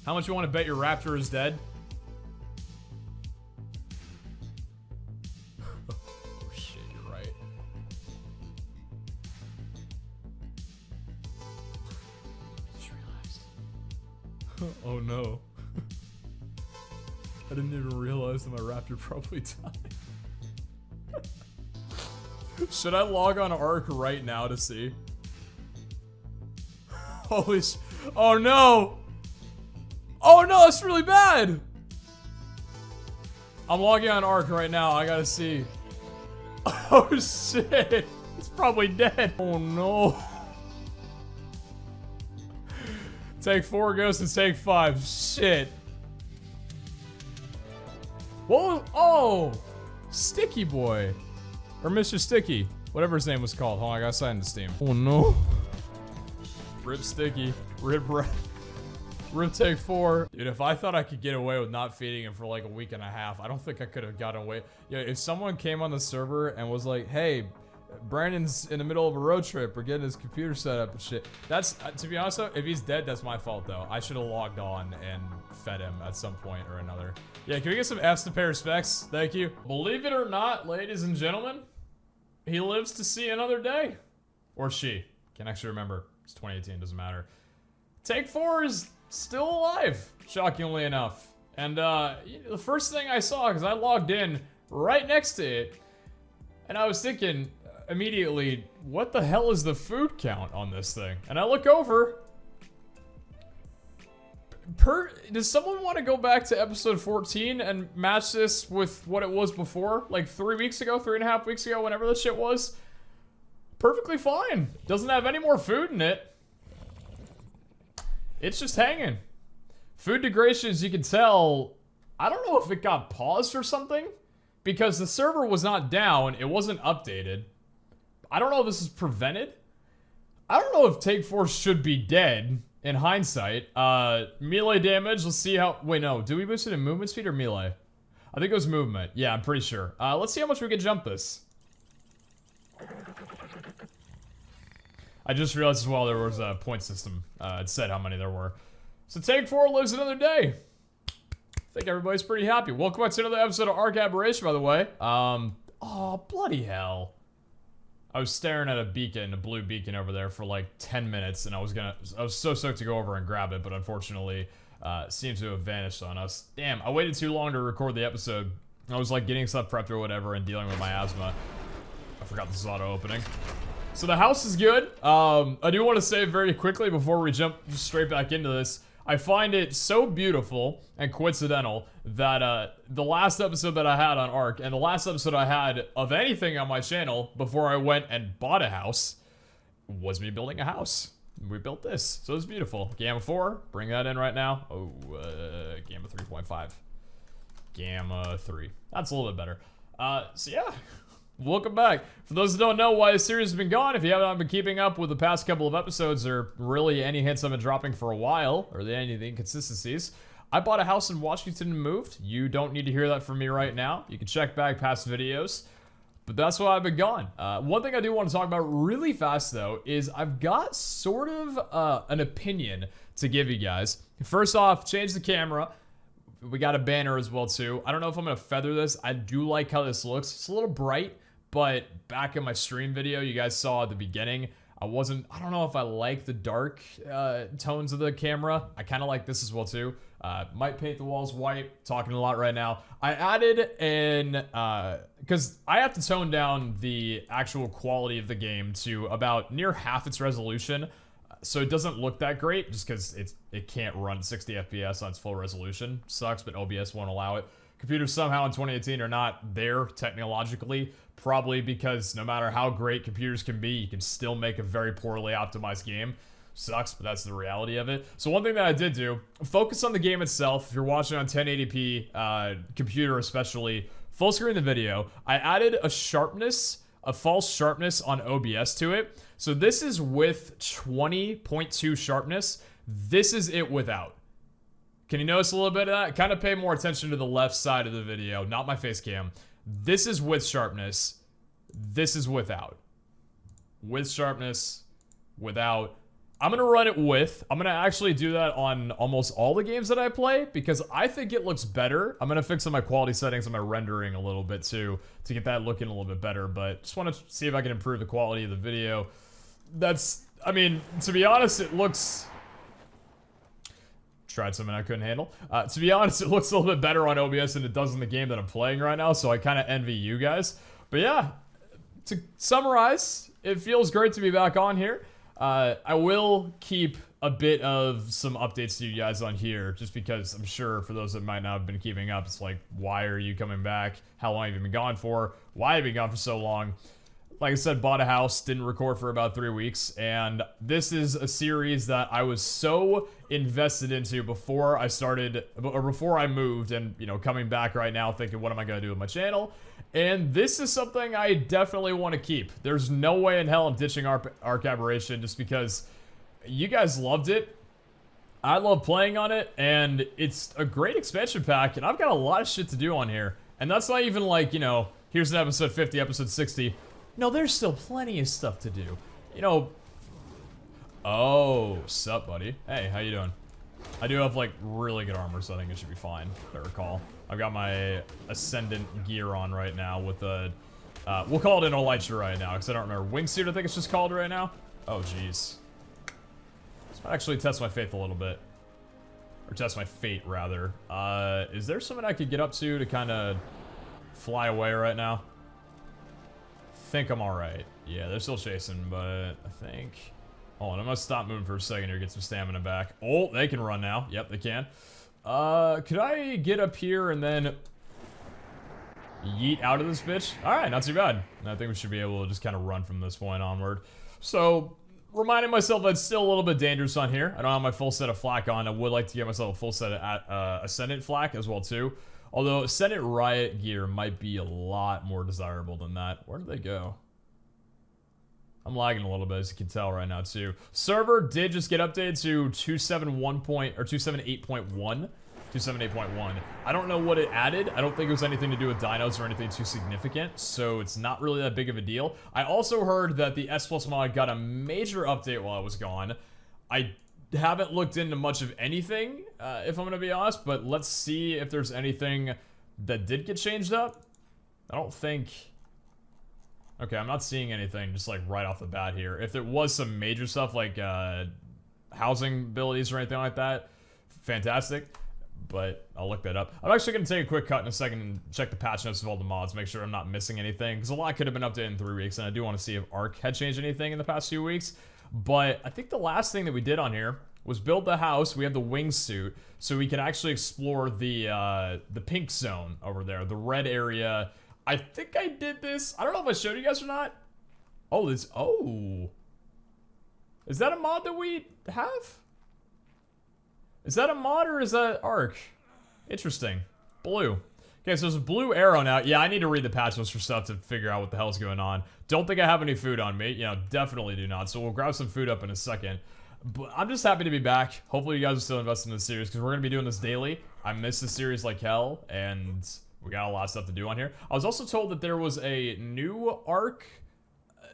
How much you want to bet your raptor is dead? Oh shit, you're right. Just realized. Oh no. I didn't even realize that my raptor probably died. Should I log on ARK right now to see? Holy sh- Oh no! Oh no, it's really bad! I'm logging on ARK right now, I gotta see. Oh shit! It's probably dead. Oh no. Take 4 goes to take 5. Shit. What was, oh! Sticky Boy. Or Mr. Sticky. Whatever his name was called. Hold on, I gotta sign into Steam. Oh no. Rip Sticky. Rip take 4. Dude, if I thought I could get away with not feeding him for like a week and a half, I don't think I could have gotten away. Yeah, if someone came on the server and was like, hey, Brandon's in the middle of a road trip, we're getting his computer set up and shit. That's, to be honest though, if he's dead, that's my fault though. I should have logged on and fed him at some point or another. Yeah, can we get some F's to pay respects? Thank you. Believe it or not, ladies and gentlemen, he lives to see another day. Or she. Can't actually remember. It's 2018, doesn't matter. Take 4 is still alive, shockingly enough. And the first thing I saw, because I logged in right next to it, and I was thinking immediately, what the hell is the food count on this thing? And I look over. Does someone want to go back to episode 14 and match this with what it was before? Like 3 weeks ago, 3.5 weeks ago, whenever this shit was? Perfectly fine. Doesn't have any more food in it. It's just hanging. Food degradation, as you can tell, I don't know if it got paused or something, because the server was not down, it wasn't updated. I don't know if this is prevented. I don't know if Take 4 should be dead, in hindsight. Melee damage, let's see how, wait no, do we boost it in movement speed or melee? I think it was movement, yeah, I'm pretty sure. Let's see how much we can jump this. I just realized as well there was a point system. It said how many there were. So Take 4 lives another day. I think everybody's pretty happy. Welcome back to another episode of ARK Abanterration, by the way. Oh, bloody hell. I was staring at a beacon, a blue beacon over there for like 10 minutes, and I was so stoked to go over and grab it, but unfortunately, it seems to have vanished on us. Damn, I waited too long to record the episode. I was like getting stuff prepped or whatever and dealing with my asthma. I forgot this is auto-opening. So the house is good. I do want to say very quickly before we jump straight back into this, I find it so beautiful and coincidental that the last episode that I had on ARK and the last episode I had of anything on my channel before I went and bought a house was me building a house. We built this, so it's beautiful. Gamma 4, bring that in right now. Oh, Gamma 3.5. Gamma 3. That's a little bit better. So yeah. Welcome back. For those who don't know why this series has been gone, if you haven't been keeping up with the past couple of episodes or really any hints I've been dropping for a while, or any of the inconsistencies, I bought a house in Washington and moved. You don't need to hear that from me right now. You can check back past videos, but that's why I've been gone. One thing I do want to talk about really fast though is I've got sort of an opinion to give you guys. First off, change the camera. We got a banner as well too. I don't know if I'm gonna feather this. I do like how this looks. It's a little bright. But back in my stream video you guys saw at the beginning, I don't know if I like the dark tones of the camera. I kind of like this as well too. Might paint the walls white, talking a lot right now. I added an, because I have to tone down the actual quality of the game to about near half its resolution. So it doesn't look that great just because it can't run 60 FPS on its full resolution. Sucks, but OBS won't allow it. Computers somehow in 2018 are not there technologically, probably because no matter how great computers can be, you can still make a very poorly optimized game. Sucks, but that's the reality of it. So one thing that I did do, focus on the game itself. If you're watching on 1080p, computer especially, full screen the video. I added a sharpness, a false sharpness on OBS to it. So this is with 20.2 sharpness. This is it without. Can you notice a little bit of that? Kind of pay more attention to the left side of the video, not my face cam. This is with sharpness. This is without. With sharpness, without. I'm going to run it with. I'm going to actually do that on almost all the games that I play because I think it looks better. I'm going to fix some of my quality settings and my rendering a little bit too to get that looking a little bit better. But just want to see if I can improve the quality of the video. I mean, to be honest, it looks... Tried something I couldn't handle. To be honest, it looks a little bit better on OBS than it does in the game that I'm playing right now, so I kind of envy you guys. But yeah, to summarize, it feels great to be back on here. I will keep a bit of some updates to you guys on here, just because I'm sure for those that might not have been keeping up, it's like, why are you coming back? How long have you been gone for? Why have you been gone for so long? Like I said, bought a house, didn't record for about 3 weeks, and this is a series that I was so invested into before I started, or before I moved, and, you know, coming back right now thinking, what am I going to do with my channel? And this is something I definitely want to keep. There's no way in hell I'm ditching ARK Aberration just because you guys loved it. I love playing on it, and it's a great expansion pack, and I've got a lot of shit to do on here. And that's not even like, you know, here's an episode 50, episode 60. No, there's still plenty of stuff to do. You know... Oh, sup, buddy? Hey, how you doing? I do have, like, really good armor, so I think it should be fine, if I recall. I've got my Ascendant gear on right now with a... we'll call it an Elytra right now, because I don't remember. Wingsuit, I think it's just called right now. Oh, jeez. This might actually test my faith a little bit. Or test my fate, rather. Is there something I could get up to kind of fly away right now? I think I'm alright. Yeah, they're still chasing, but I think... Hold on, I'm gonna stop moving for a second here, get some stamina back. Oh, they can run now. Yep, they can. Could I get up here and then... yeet out of this bitch? Alright, not too bad. I think we should be able to just kind of run from this point onward. So, reminding myself that it's still a little bit dangerous on here. I don't have my full set of flak on. I would like to get myself a full set of Ascendant flak as well, too. Although, Ascendant Riot gear might be a lot more desirable than that. Where did they go? I'm lagging a little bit, as you can tell right now, too. Server did just get updated to 278.1. 278.1. I don't know what it added. I don't think it was anything to do with dinos or anything too significant, so it's not really that big of a deal. I also heard that the S+ mod got a major update while I was gone. I haven't looked into much of anything, if I'm gonna be honest, but let's see if there's anything that did get changed up. I don't think... Okay, I'm not seeing anything just like right off the bat here. If there was some major stuff like housing abilities or anything like that, fantastic. But I'll look that up. I'm actually going to take a quick cut in a second and check the patch notes of all the mods, make sure I'm not missing anything, because a lot could have been updated in 3 weeks, and I do want to see if ARK had changed anything in the past few weeks. But I think the last thing that we did on here was build the house. We have the wingsuit, so we can actually explore the pink zone over there, the red area. I think I did this. I don't know if I showed you guys or not. Oh, this. Oh. Is that a mod that we have? Is that a mod or is that ARK? Interesting. Blue. Okay, so there's a blue arrow now. Yeah, I need to read the patch notes for stuff to figure out what the hell's going on. Don't think I have any food on me. You know, definitely do not. So we'll grab some food up in a second. But I'm just happy to be back. Hopefully you guys are still invested in this series because we're going to be doing this daily. I miss this series like hell, and we got a lot of stuff to do on here. I was also told that there was a new ARK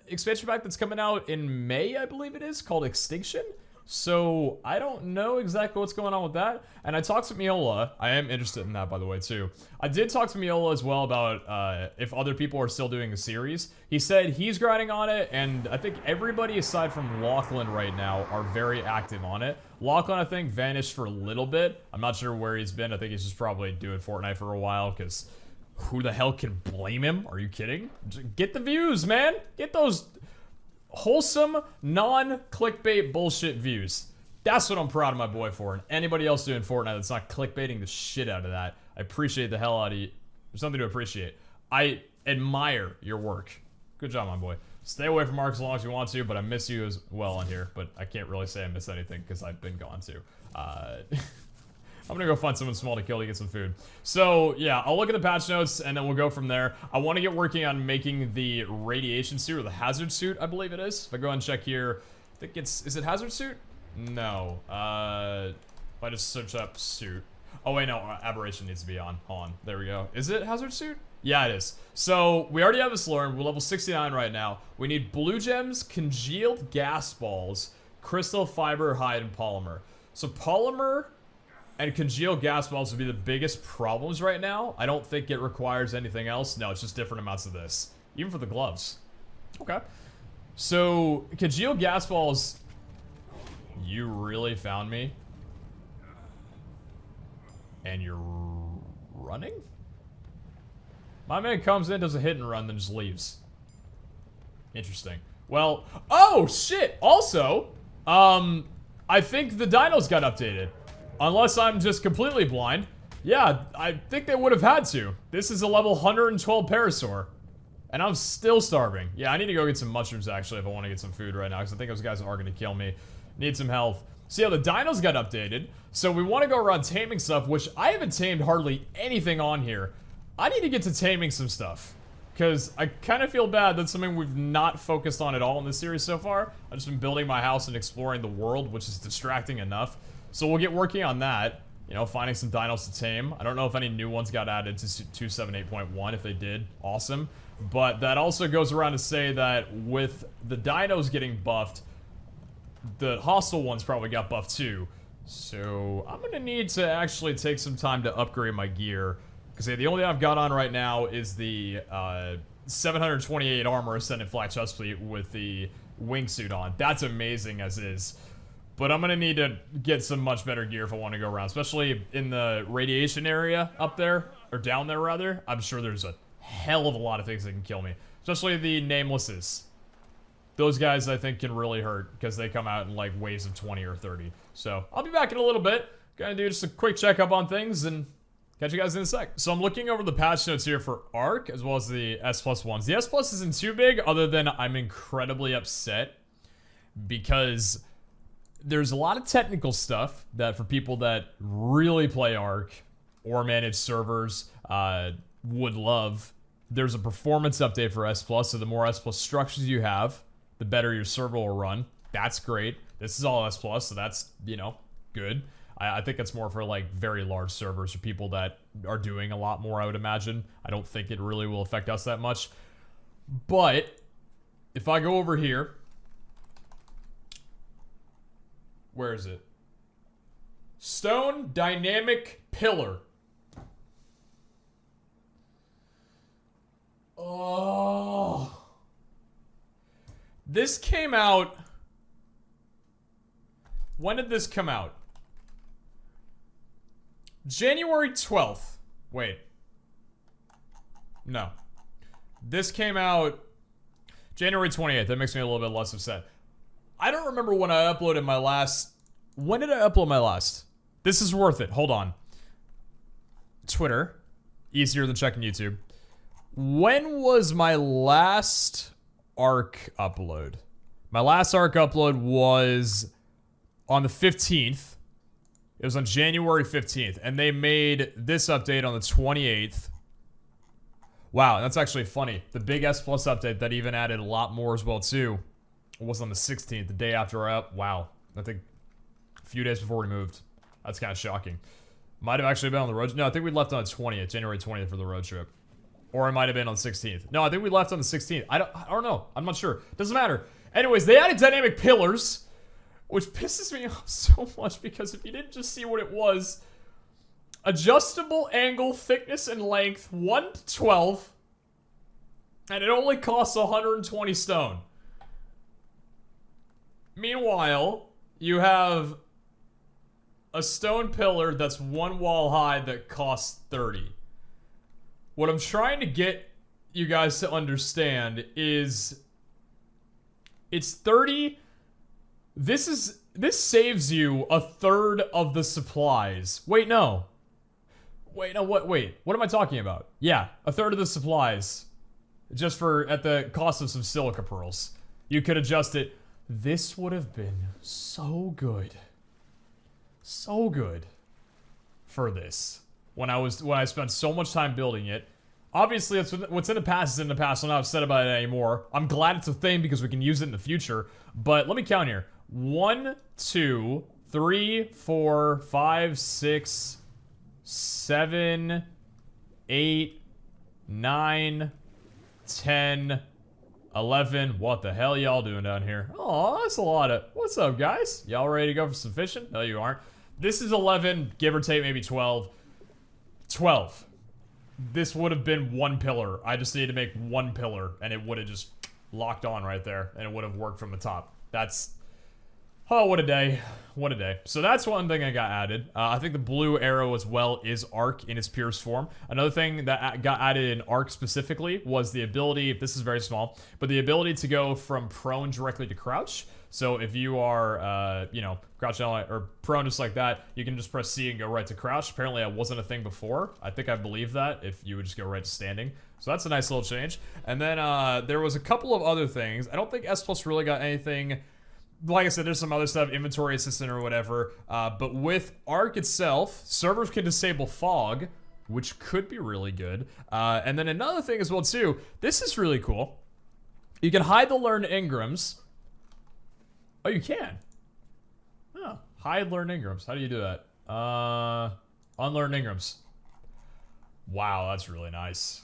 expansion pack that's coming out in May, I believe it is, called Extinction. So, I don't know exactly what's going on with that. And I talked to Miola. I am interested in that, by the way, too. I did talk to Miola as well about if other people are still doing a series. He said he's grinding on it, and I think everybody aside from Lachlan right now are very active on it. Lachlan, I think, vanished for a little bit. I'm not sure where he's been. I think he's just probably doing Fortnite for a while, because who the hell can blame him? Are you kidding? Get the views, man! Get those wholesome, non-clickbait bullshit views. That's what I'm proud of my boy for. And anybody else doing Fortnite that's not clickbaiting the shit out of that, I appreciate the hell out of you. There's something to appreciate. I admire your work. Good job, my boy. Stay away from ARK as long as you want to, but I miss you as well on here. But I can't really say I miss anything because I've been gone too. I'm gonna go find someone small to kill to get some food. So, yeah, I'll look at the patch notes, and then we'll go from there. I want to get working on making the radiation suit, or the hazard suit, I believe it is. If I go and check here, I think it's... Is it hazard suit? No. If I just search up suit. Oh, wait, no. Aberration needs to be on. Hold on. There we go. Is it hazard suit? Yeah, it is. So, we already have this learned. We're level 69 right now. We need blue gems, congealed gas balls, crystal, fiber, hide, and polymer. So polymer and congealed gas balls would be the biggest problems right now. I don't think it requires anything else. No, it's just different amounts of this. Even for the gloves. Okay. So, congealed gas balls... You really found me? And you're running? My man comes in, does a hit and run, then just leaves. Interesting. Well, oh shit! Also, I think the dinos got updated. Unless I'm just completely blind. Yeah, I think they would have had to. This is a level 112 Parasaur. And I'm still starving. Yeah, I need to go get some mushrooms actually if I want to get some food right now. Because I think those guys are going to kill me. Need some health. So yeah, the dinos got updated. So we want to go around taming stuff, which I haven't tamed hardly anything on here. I need to get to taming some stuff. Because I kind of feel bad that's something we've not focused on at all in this series so far. I've just been building my house and exploring the world, which is distracting enough. So we'll get working on that. You know, finding some dinos to tame. I don't know if any new ones got added to 278.1. If they did, awesome. But that also goes around to say that with the dinos getting buffed, the hostile ones probably got buffed too. So I'm going to need to actually take some time to upgrade my gear. Because the only thing I've got on right now is the 728 armor Ascendant Flat Chest Plate with the wingsuit on. That's amazing as is. But I'm going to need to get some much better gear if I want to go around. Especially in the radiation area up there. Or down there, rather. I'm sure there's a hell of a lot of things that can kill me. Especially the Namelesses. Those guys, I think, can really hurt. Because they come out in, like, waves of 20 or 30. So, I'll be back in a little bit. Gonna do just a quick checkup on things. And catch you guys in a sec. So, I'm looking over the patch notes here for ARK. As well as the S+ ones. The S+ isn't too big. Other than I'm incredibly upset. Because there's a lot of technical stuff that for people that really play ARK or manage servers would love. There's a performance update for S+, so the more S+ structures you have, the better your server will run. That's great. This is all S+, so that's, you know, good. I think it's more for, like, very large servers or people that are doing a lot more, I would imagine. I don't think it really will affect us that much. But if I go over here... Where is it? Stone Dynamic Pillar. Oh. This came out... When did this come out? January 12th. Wait. No. This came out January 28th. That makes me a little bit less upset. I don't remember when I uploaded my last... When did I upload my last? This is worth it. Hold on. Twitter. Easier than checking YouTube. When was my last ARK upload? My last ARK upload was on the 15th. It was on January 15th. And they made this update on the 28th. Wow, that's actually funny. The big S+ update that even added a lot more as well, too. Was on the 16th, the day after I up. Wow. I think a few days before we moved. That's kind of shocking. Might have actually been on the road. No, I think we left on the 20th, January 20th for the road trip. Or it might have been on the 16th. No, I think we left on the 16th. I don't know. I'm not sure. Doesn't matter. Anyways, they added dynamic pillars, which pisses me off so much because if you didn't just see what it was, adjustable angle, thickness, and length, 1 to 12, and it only costs 120 stone. Meanwhile, you have a stone pillar that's 1 wall high that costs 30. What I'm trying to get you guys to understand is it's 30. This saves you a third of the supplies. Wait, no. Wait, no, wait. What am I talking about? Yeah, a third of the supplies. Just at the cost of some silica pearls. You could adjust it. This would have been so good. So good for this. When I spent so much time building it. Obviously, it's what's in the past is in the past. I'm not upset about it anymore. I'm glad it's a thing because we can use it in the future. But let me count here. 1, 2, 3, 4, 5, 6, 7, 8, 9, 10, 11. What the hell y'all doing down here? Oh, that's a lot of... What's up, guys? Y'all ready to go for some fishing? No, you aren't. This is 11, give or take maybe 12. 12. This would have been one pillar. I just needed to make one pillar, and it would have just locked on right there, and it would have worked from the top. That's... Oh, what a day. What a day. So that's one thing I got added. I think the blue arrow as well is ARK in its purest form. Another thing that got added in ARK specifically was the ability, this is very small, but the ability to go from prone directly to crouch. So if you are, you know, crouch or prone just like that, you can just press C and go right to crouch. Apparently that wasn't a thing before. I think I believe that if you would just go right to standing. So that's a nice little change. And then there was a couple of other things. I don't think S Plus really got anything. Like I said, there's some other stuff, inventory assistant or whatever. But with ARK itself, servers can disable fog, which could be really good. And then another thing as well too, this is really cool. You can hide the learned engrams. Oh, you can. Oh, hide learned engrams. How do you do that? Unlearn engrams. Wow, that's really nice.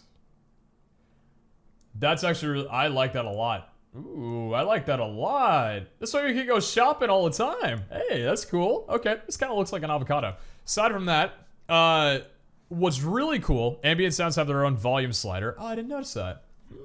That's actually really, I like that a lot. Ooh, I like that a lot. This way you can go shopping all the time. Hey, that's cool. Okay, this kind of looks like an avocado. Aside from that, what's really cool, ambient sounds have their own volume slider. Oh, I didn't notice that.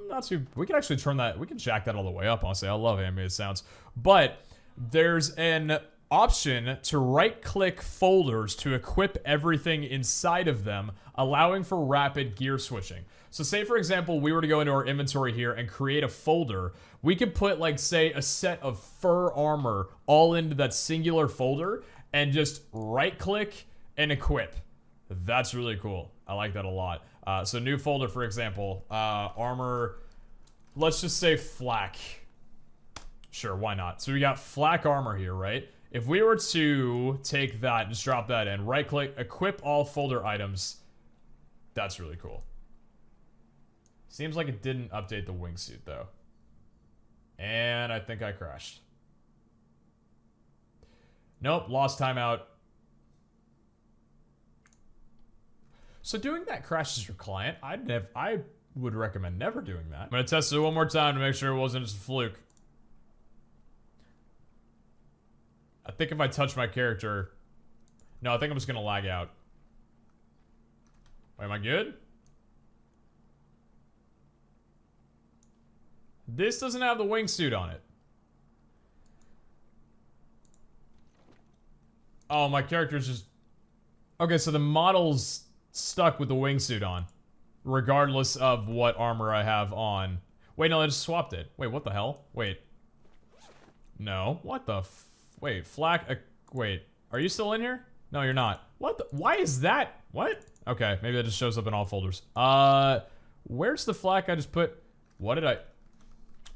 Not too, we can actually turn that, we can jack that all the way up, honestly. I love ambient sounds. But there's an option to right-click folders to equip everything inside of them, allowing for rapid gear switching. So say, for example, we were to go into our inventory here and create a folder. We could put, like, say, a set of fur armor all into that singular folder and just right-click and equip. That's really cool. I like that a lot. So new folder, for example, armor, let's just say flak. Sure, why not? So we got flak armor here, right? If we were to take that, just drop that in, right-click, equip all folder items, that's really cool. Seems like it didn't update the wingsuit, though. And I think I crashed. Nope, lost timeout. So doing that crashes your client. I would recommend never doing that. I'm gonna test it one more time to make sure it wasn't just a fluke. I think if I touch my character... No, I think I'm just gonna lag out. Wait, am I good? This doesn't have the wingsuit on it. Oh, my character's just... Okay, so the model's stuck with the wingsuit on. Regardless of what armor I have on. Wait, no, I just swapped it. Wait, what the hell? Wait. No. What the f... Wait, flak... wait. Are you still in here? No, you're not. What the... Why is that... What? Okay, maybe that just shows up in all folders. Where's the flak I just put... What did I...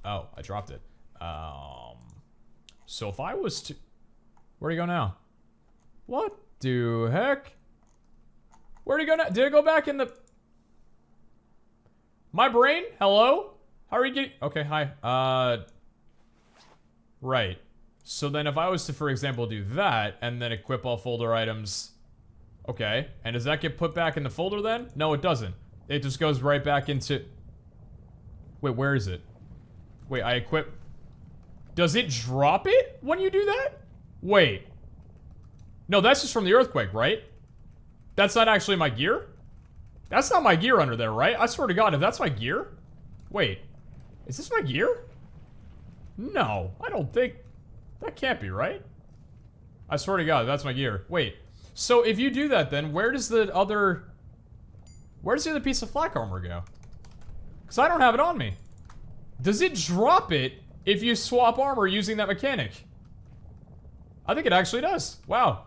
Oh, I dropped it. So if I was to... Where'd he go now? What the heck? Where'd he go now? Did it go back in the... My brain? Hello? How are you getting... Okay, hi. Right. So then if I was to, for example, do that, and then equip all folder items... Okay. And does that get put back in the folder then? No, it doesn't. It just goes right back into... Wait, where is it? Wait, I equip... Does it drop it when you do that? Wait. No, that's just from the earthquake, right? That's not actually my gear? That's not my gear under there, right? I swear to God, if that's my gear... Wait. Is this my gear? No, I don't think... That can't be, right? I swear to God, that's my gear. Wait. So if you do that then, where does the other... Where does the other piece of flak armor go? Because I don't have it on me. Does it drop it if you swap armor using that mechanic? I think it actually does. Wow.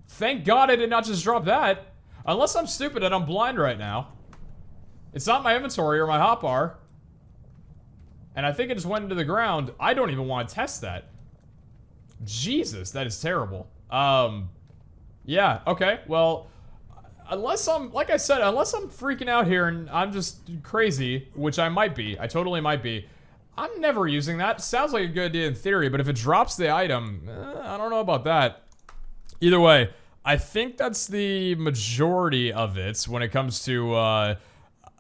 Thank God I did not just drop that. Unless I'm stupid and I'm blind right now. It's not my inventory or my hotbar. And I think it just went into the ground. I don't even want to test that. Jesus, that is terrible. Yeah, okay. Well, unless I'm, like I said, unless I'm freaking out here and I'm just crazy, which I might be. I totally might be. I'm never using that. Sounds like a good idea in theory, but if it drops the item, I don't know about that. Either way, I think that's the majority of it when it comes to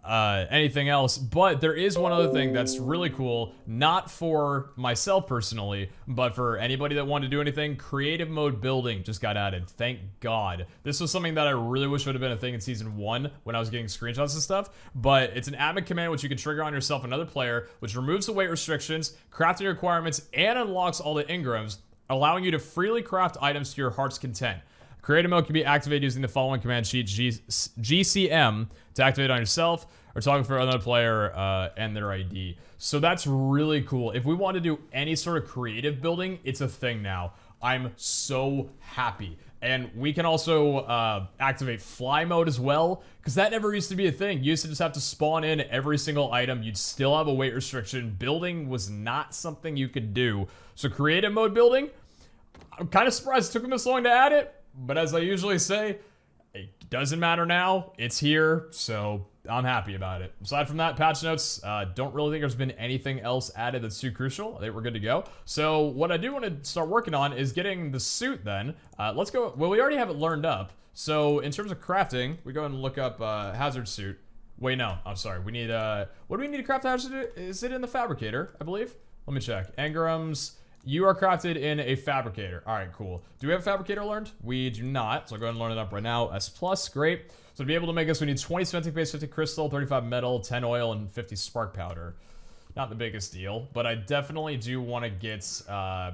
anything else. But there is one other thing that's really cool, not for myself personally, but for anybody that wanted to do anything. Creative mode building just got added. Thank God. This was something that I really wish would have been a thing in season 1 when I was getting screenshots and stuff. But it's an admin command which you can trigger on yourself and another player, which removes the weight restrictions, crafting requirements, and unlocks all the engrams, allowing you to freely craft items to your heart's content. Creative mode can be activated using the following command sheet, GCM, to activate on yourself, or talking for another player and their ID. So that's really cool. If we want to do any sort of creative building, it's a thing now. I'm so happy. And we can also activate fly mode as well, because that never used to be a thing. You used to just have to spawn in every single item. You'd still have a weight restriction. Building was not something you could do. So creative mode building, I'm kind of surprised it took them this long to add it. But as I usually say, it doesn't matter now. It's here, so I'm happy about it. Aside from that, patch notes, don't really think there's been anything else added that's too crucial. I think we're good to go. So what I do want to start working on is getting the suit then. Let's go. Well, we already have it learned up. So in terms of crafting, we go ahead and look up hazard suit. Wait, no, I'm sorry. We need, what do we need to craft the hazard suit? Is it in the fabricator, I believe? Let me check. Engrams. You are crafted in a fabricator. All right, cool. Do we have a fabricator learned? We do not. So I'll go ahead and learn it up right now. S+, great. So to be able to make this, we need 20 cementing paste, 50 crystal, 35 metal, 10 oil, and 50 spark powder. Not the biggest deal, but I definitely do want to get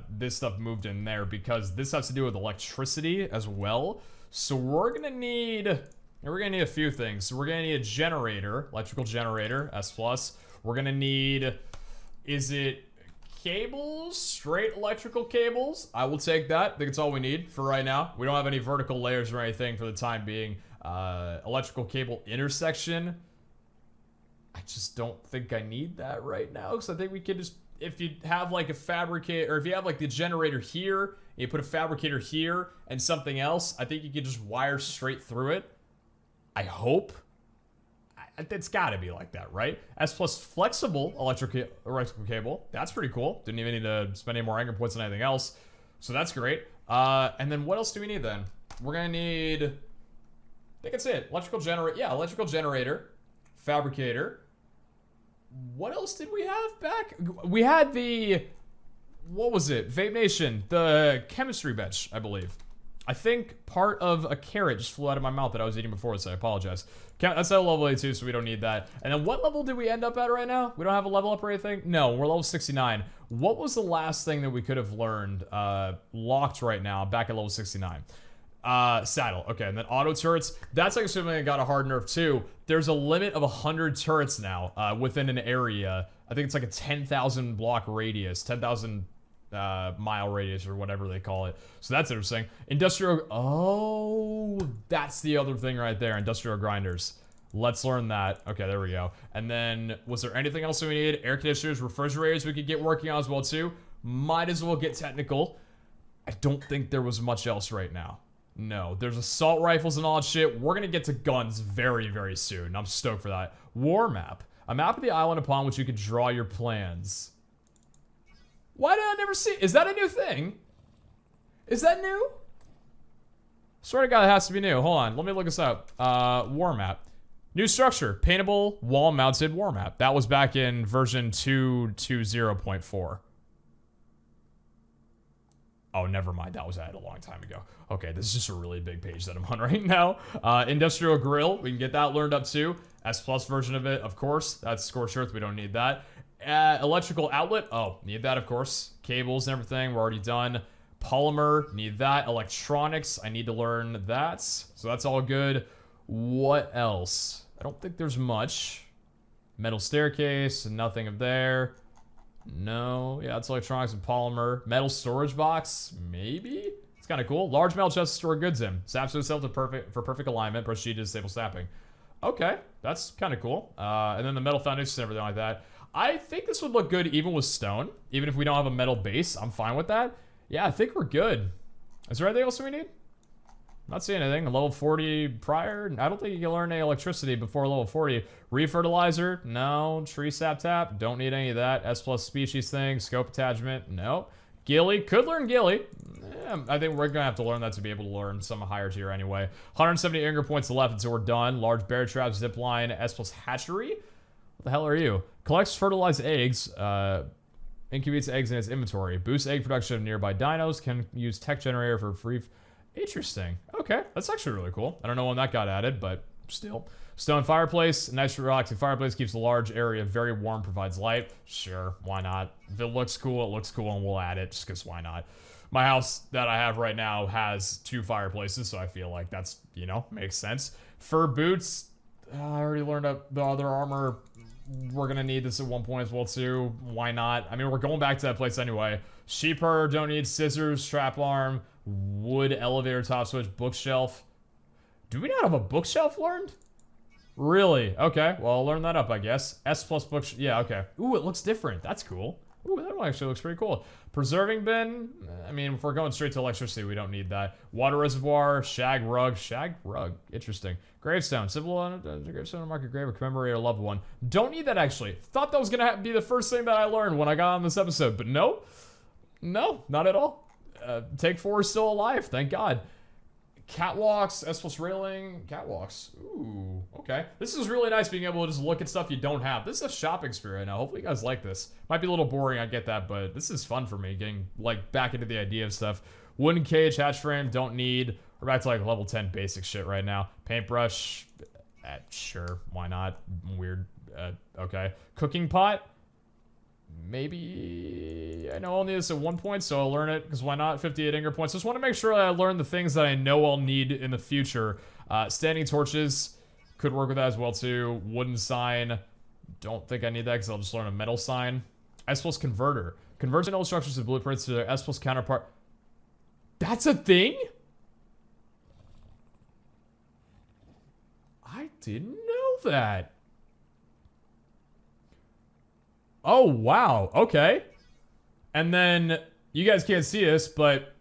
this stuff moved in there because this has to do with electricity as well. So we're gonna need a few things. So we're gonna need a generator, electrical generator, S+. We're gonna need, is it cables, straight electrical cables? I will take that. I think it's all we need for right now. We don't have any vertical layers or anything for the time being. Electrical cable intersection, I just don't think I need that right now, because I think we could just, if you have like a fabricator, or if you have like the generator here, and you put a fabricator here and something else, I think you could just wire straight through it. I hope. It's gotta be like that, right? S+ flexible electrical cable. That's pretty cool. Didn't even need to spend any more anger points than anything else. So that's great. And then what else do we need then? We're gonna need, I think that's it. Electrical generator. Yeah, electrical generator. Fabricator. What else did we have back? We had the, what was it? Vape Nation. The chemistry bench, I believe. I think part of a carrot just flew out of my mouth that I was eating before, so I apologize. That's at level 82, so we don't need that. And then what level did we end up at right now? We don't have a level up or anything? No, we're level 69. What was the last thing that we could have learned locked right now back at level 69? Saddle. Okay, and then auto turrets. That's like assuming it got a hard nerf too. There's a limit of 100 turrets now within an area. I think it's like a 10,000 block radius, 10,000 mile radius or whatever they call it. So that's interesting. Industrial, oh, that's the other thing right there. Industrial grinders. Let's learn that. Okay, there we go. And then, was there anything else we need? Air conditioners, refrigerators we could get working on as well too. Might as well get technical. I don't think there was much else right now. No, there's assault rifles and all that shit. We're gonna get to guns very, very soon. I'm stoked for that. War map. A map of the island upon which you could draw your plans. Why did I never see? Is that a new thing? Is that new? Swear to God, it has to be new. Hold on, let me look this up. War map. New structure. Paintable wall-mounted war map. That was back in version 2.20.4. Oh, never mind. That was added a long time ago. Okay, this is just a really big page that I'm on right now. Industrial grill. We can get that learned up too. S+ version of it, of course. That's scorched earth. We don't need that. Electrical outlet. Oh, need that, of course. Cables and everything. We're already done. Polymer. Need that. Electronics. I need to learn that. So that's all good. What else? I don't think there's much. Metal staircase. Nothing up there. No. Yeah, it's electronics and polymer. Metal storage box. Maybe? It's kind of cool. Large metal chest to store goods in. Saps itself for perfect alignment. Press G to disable snapping. Okay. That's kind of cool. And then the metal foundations and everything like that. I think this would look good even with stone. Even if we don't have a metal base, I'm fine with that. Yeah, I think we're good. Is there anything else we need? Not seeing anything. Level 40 prior? I don't think you can learn any electricity before level 40. Refertilizer? No. Tree sap tap? Don't need any of that. S+ species thing. Scope attachment? No. Gilly. Could learn Gilly. I think we're gonna have to learn that to be able to learn some higher tier anyway. 170 anger points left until we're done. Large bear trap, zip line, S plus hatchery. What the hell are you? Collects fertilized eggs. Incubates eggs in its inventory. Boosts egg production of nearby dinos. Can use tech generator for free. Interesting. Okay, that's actually really cool. I don't know when that got added, but still. Stone fireplace. Nice relaxing fireplace. Keeps the large area very warm. Provides light. Sure, why not? If it looks cool, and we'll add it just because why not? My house that I have right now has 2 fireplaces, so I feel like that's, you know, makes sense. Fur boots. I already learned up the other armor. We're gonna need this at one point as well too. Why not? I mean, we're going back to that place anyway. Sheep herder, don't need scissors, strap arm, wood, elevator, top switch, bookshelf. Do we not have a bookshelf learned? Really? Okay, well, I'll learn that up, I guess. S plus bookshelf. Yeah, okay. Ooh, it looks different. That's cool. Ooh, that one actually looks pretty cool. Preserving bin. I mean, if we're going straight to electricity, we don't need that. Water reservoir. Shag rug. Shag rug. Interesting. Gravestone. Symbol on it. Gravestone, mark a grave or commemorate a loved one. Don't need that, actually. Thought that was going to be the first thing that I learned when I got on this episode, but no. No, not at all. Take 4 is still alive. Thank God. Catwalks, S plus railing, catwalks. Ooh, okay. This is really nice being able to just look at stuff you don't have. This is a shopping spree right now. Hopefully you guys like this. Might be a little boring, I get that, but this is fun for me, getting like back into the idea of stuff. Wooden cage, hatch frame, don't need. We're back to like level 10 basic shit right now. Paintbrush, sure, why not? Weird, okay. Cooking pot. Maybe I know I'll need this at 1 point, so I'll learn it because why not? 58 anger points. Just want to make sure that I learn the things that I know I'll need in the future. Standing torches could work with that as well too. Wooden sign. Don't think I need that because I'll just learn a metal sign. S plus converter. Converts metal structures and blueprints to their S plus counterpart. That's a thing? I didn't know that. Oh, wow. Okay. And then, you guys can't see this, but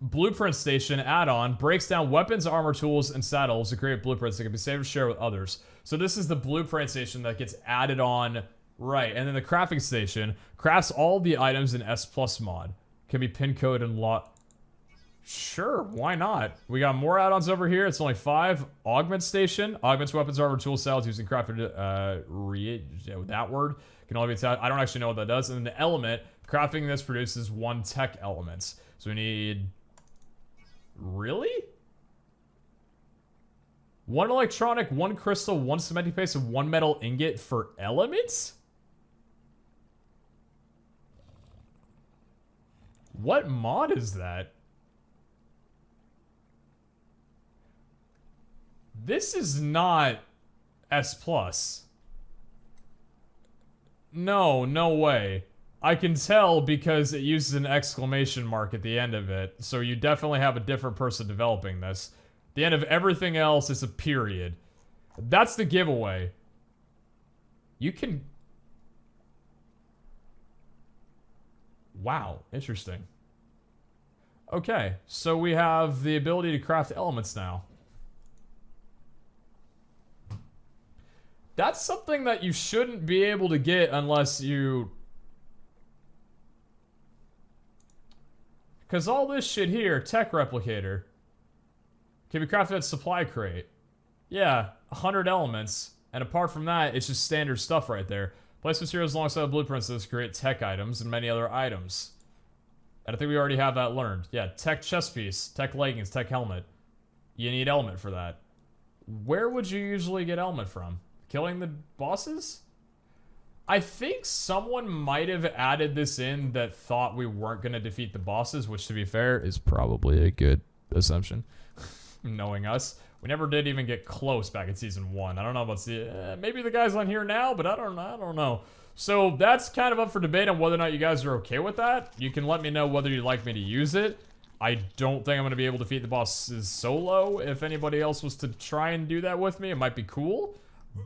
Blueprint Station add-on breaks down weapons, armor, tools, and saddles to create blueprints that can be saved or shared with others. So this is the Blueprint Station that gets added on, right. And then the Crafting Station crafts all the items in S Plus mod. Can be pin code and lot. Sure, why not? We got more add-ons over here. It's only 5. Augment Station. Augments weapons, armor, tools, saddles using crafted, that word. Can only be attached. I don't actually know what that does. And then the element, crafting this produces 1 tech elements. So we need... Really? 1 electronic, 1 crystal, 1 cementing paste, and 1 metal ingot for elements? What mod is that? This is not S+. No, no way. I can tell because it uses an exclamation mark at the end of it, so you definitely have a different person developing this. The end of everything else is a period. That's the giveaway. You can... Wow, interesting. Okay, so we have the ability to craft elements now. That's something that you shouldn't be able to get unless you... Because all this shit here, tech replicator, can be crafted at supply crate. Yeah, 100 elements. And apart from that, it's just standard stuff right there. Place materials alongside blueprints to create tech items and many other items. And I think we already have that learned. Yeah, tech chest piece, tech leggings, tech helmet. You need element for that. Where would you usually get element from? Killing the bosses? I think someone might have added this in that thought we weren't going to defeat the bosses, which to be fair is probably a good assumption. Knowing us. We never did even get close back in season 1. I don't know about maybe the guys on here now, but I don't know. So that's kind of up for debate on whether or not you guys are okay with that. You can let me know whether you'd like me to use it. I don't think I'm going to be able to defeat the bosses solo. If anybody else was to try and do that with me, it might be cool.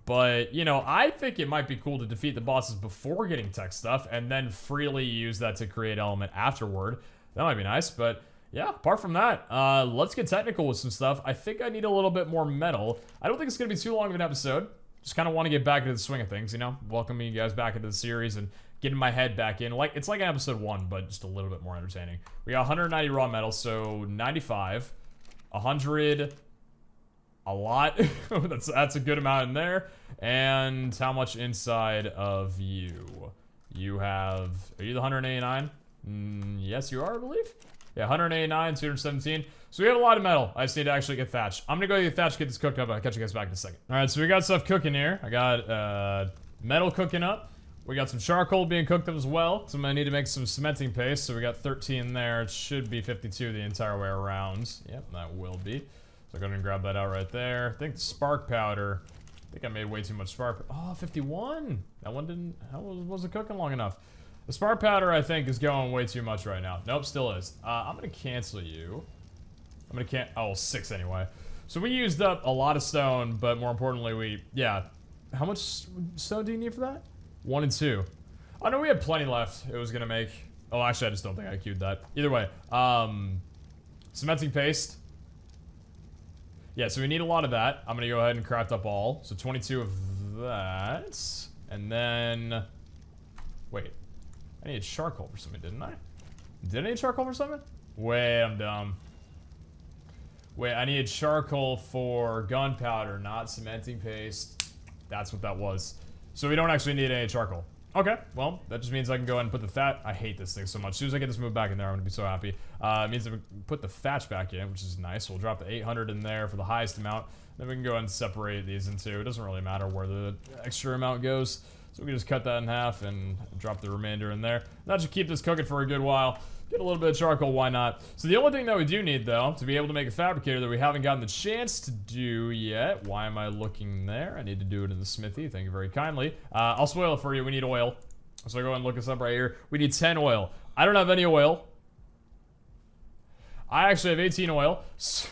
But, you know, I think it might be cool to defeat the bosses before getting tech stuff and then freely use that to create element afterward. That might be nice, but yeah, apart from that, let's get technical with some stuff. I think I need a little bit more metal. I don't think it's going to be too long of an episode. Just kind of want to get back into the swing of things, you know? Welcoming you guys back into the series and getting my head back in. Like, it's like an episode 1, but just a little bit more entertaining. We got 190 raw metal, so 95, 100, a lot. that's a good amount in there. And how much inside of you? You have, are you the 189? Yes, you are, I believe. Yeah, 189, 217. So we have a lot of metal. I just need to actually get thatch. I'm gonna go get thatch, get this cooked up. I'll catch you guys back in a second. All right, so we got stuff cooking here. I got metal cooking up. We got some charcoal being cooked up as well. So I'm gonna need to make some cementing paste. So we got 13 there. It should be 52 the entire way around. Yep, that will be. So go ahead and grab that out right there. I think the spark powder. I think I made way too much spark. Oh, 51. That one didn't, how wasn't cooking long enough. The spark powder, I think, is going way too much right now. Nope, still is. I'm gonna cancel you. I'm gonna oh, 6 anyway. So we used up a lot of stone, but more importantly, yeah. How much stone do you need for that? 1 and 2. Oh no, we had plenty left. It was gonna make, oh, actually, I just don't think I queued that. Either way, cementing paste. Yeah, so we need a lot of that. I'm gonna go ahead and craft up all. So 22 of that. And then, wait. I needed charcoal for something, didn't I? Did I need charcoal for something? Wait, I'm dumb. Wait, I needed charcoal for gunpowder, not cementing paste. That's what that was. So we don't actually need any charcoal. Okay, well, that just means I can go ahead and put the thatch. I hate this thing so much. As soon as I get this moved back in there, I'm gonna be so happy. It means that we put the thatch back in, which is nice. We'll drop the 800 in there for the highest amount. Then we can go ahead and separate these into. It doesn't really matter where the extra amount goes. So we can just cut that in half and drop the remainder in there. That should keep this cooking for a good while. Get a little bit of charcoal, why not? So the only thing that we do need, though, to be able to make a fabricator that we haven't gotten the chance to do yet. Why am I looking there? I need to do it in the smithy. Thank you very kindly. I'll spoil it for you. We need oil. So go ahead and look this up right here. We need 10 oil. I don't have any oil. I actually have 18 oil. So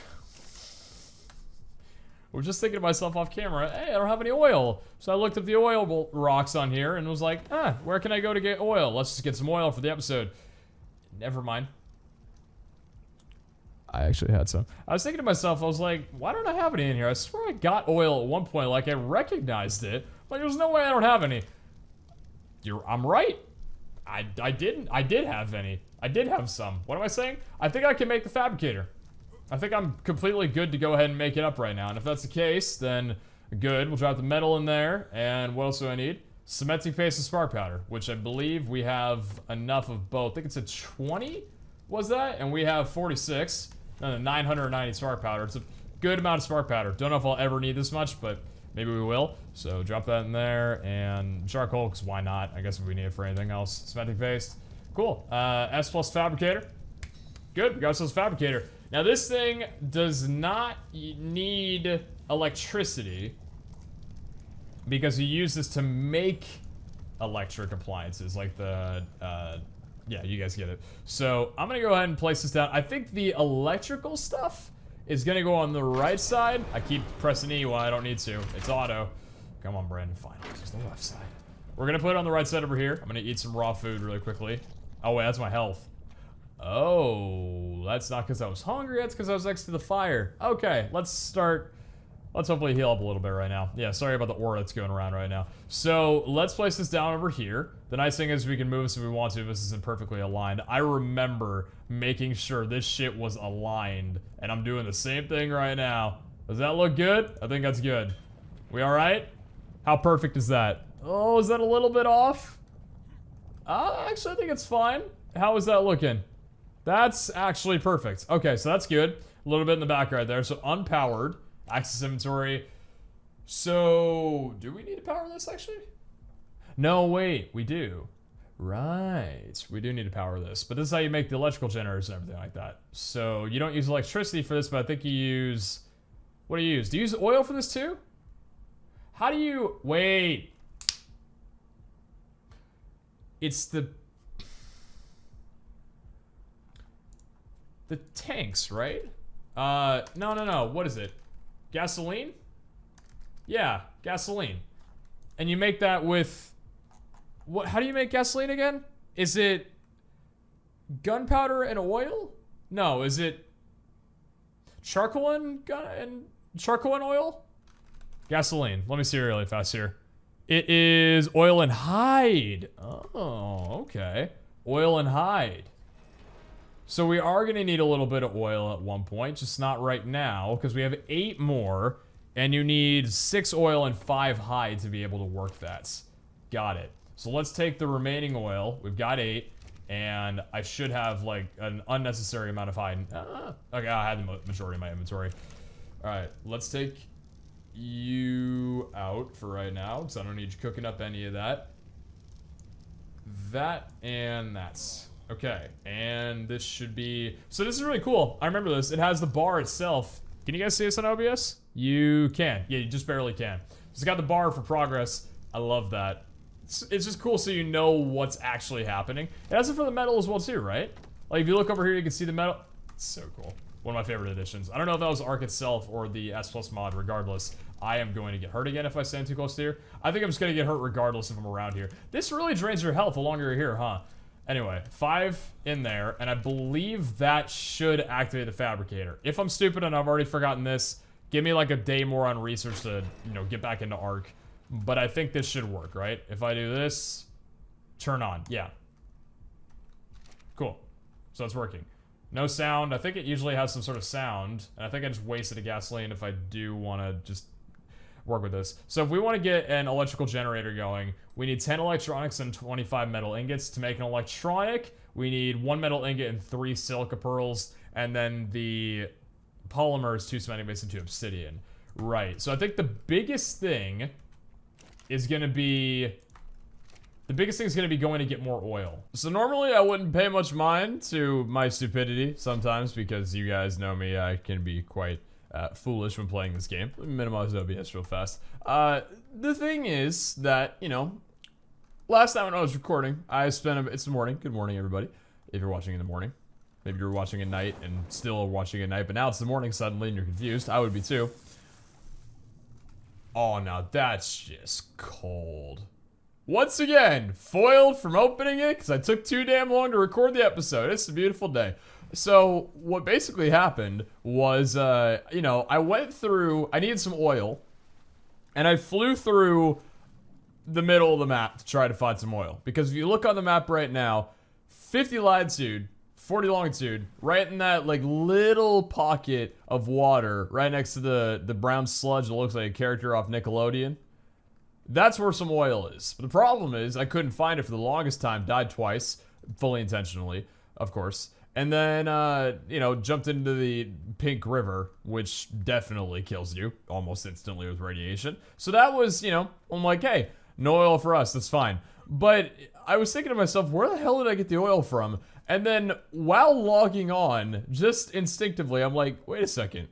I was just thinking to myself off camera, hey, I don't have any oil. So I looked up the oil rocks on here and was like, where can I go to get oil? Let's just get some oil for the episode. Never mind. I actually had some. I was thinking to myself, I was like, why don't I have any in here? I swear I got oil at one point, like I recognized it. Like there's no way I don't have any. I'm right. I did have any. I did have some. What am I saying? I think I can make the fabricator. I think I'm completely good to go ahead and make it up right now. And if that's the case, then good. We'll drop the metal in there. And what else do I need? Cementing paste and spark powder, which I believe we have enough of both. I think it's a 20, was that? And we have 46. And 990 spark powder. It's a good amount of spark powder. Don't know if I'll ever need this much, but maybe we will. So drop that in there. And charcoal, because why not? I guess if we need it for anything else. Cementing paste. Cool. S plus fabricator. Good, we got ourselves a fabricator. Now this thing does not need electricity because you use this to make electric appliances like the, yeah, you guys get it. So I'm gonna go ahead and place this down. I think the electrical stuff is gonna go on the right side. I keep pressing E while I don't need to. It's auto. Come on, Brandon, fine. It's the left side. We're gonna put it on the right side over here. I'm gonna eat some raw food really quickly. Oh wait, that's my health. Oh, that's not because I was hungry, that's because I was next to the fire. Okay, let's hopefully heal up a little bit right now. Yeah, sorry about the aura that's going around right now. So, let's place this down over here. The nice thing is we can move this if we want to if this isn't perfectly aligned. I remember making sure this shit was aligned, and I'm doing the same thing right now. Does that look good? I think that's good. We alright? How perfect is that? Oh, is that a little bit off? Actually, I think it's fine. How is that looking? That's actually perfect. Okay, so that's good. A little bit in the back right there. So unpowered. Access inventory. So, do we need to power this actually? No, wait, we do. Right, we do need to power this. But this is how you make the electrical generators and everything like that. So, you don't use electricity for this, but I think you use... What do you use? Do you use oil for this too? How do you... Wait. It's the tanks, right? No. What is it? Gasoline? Yeah, gasoline. And you make that with... What? How do you make gasoline again? Is it gunpowder and oil? No, is it charcoal and charcoal and oil? Gasoline. Let me see really fast here. It is oil and hide. Oh, okay. Oil and hide. So we are going to need a little bit of oil at one point, just not right now, because we have 8 more, and you need 6 oil and 5 hide to be able to work that. Got it. So let's take the remaining oil. We've got 8, and I should have, like, an unnecessary amount of hide. Okay, I had the majority of my inventory. Alright, let's take you out for right now, because I don't need you cooking up any of that. That and that's... Okay, and this should be... So this is really cool. I remember this. It has the bar itself. Can you guys see this on OBS? You can. Yeah, you just barely can. It's got the bar for progress. I love that. It's just cool so you know what's actually happening. It has it for the metal as well too, right? Like if you look over here, you can see the metal. It's so cool. One of my favorite additions. I don't know if that was ARK itself or the S Plus mod. Regardless, I am going to get hurt again if I stand too close to here. I think I'm just going to get hurt regardless if I'm around here. This really drains your health the longer you're here, huh? Anyway, 5 in there, and I believe that should activate the fabricator. If I'm stupid and I've already forgotten this, give me like a day more on research to, you know, get back into ARK. But I think this should work, right? If I do this, turn on. Yeah. Cool. So it's working. No sound. I think it usually has some sort of sound, and I think I just wasted a gasoline if I do want to just work with this. So if we want to get an electrical generator going, we need 10 electronics and 25 metal ingots. To make an electronic, we need 1 metal ingot and 3 silica pearls, and then the polymer is 2 cementing base and 2 obsidian. Right, so I think the biggest thing is going to be... The biggest thing is going to be going to get more oil. So normally I wouldn't pay much mind to my stupidity sometimes, because you guys know me, I can be quite... foolish when playing this game. Let me minimize OBS real fast. The thing is that, you know, last time when I was recording, I spent it's the morning. Good morning, everybody. If you're watching in the morning. Maybe you're watching at night and still watching at night, but now it's the morning suddenly and you're confused. I would be too. Oh, now that's just cold. Once again, foiled from opening it because I took too damn long to record the episode. It's a beautiful day. So what basically happened was, you know, I went through, I needed some oil, and I flew through the middle of the map to try to find some oil. Because if you look on the map right now, 50 latitude, 40 longitude, right in that like little pocket of water, right next to the brown sludge that looks like a character off Nickelodeon, that's where some oil is. But the problem is, I couldn't find it for the longest time, died twice, fully intentionally, of course. And then, you know, jumped into the Pink River, which definitely kills you almost instantly with radiation. So that was, you know, I'm like, hey, no oil for us, that's fine. But I was thinking to myself, where the hell did I get the oil from? And then while logging on, just instinctively, I'm like, wait a second.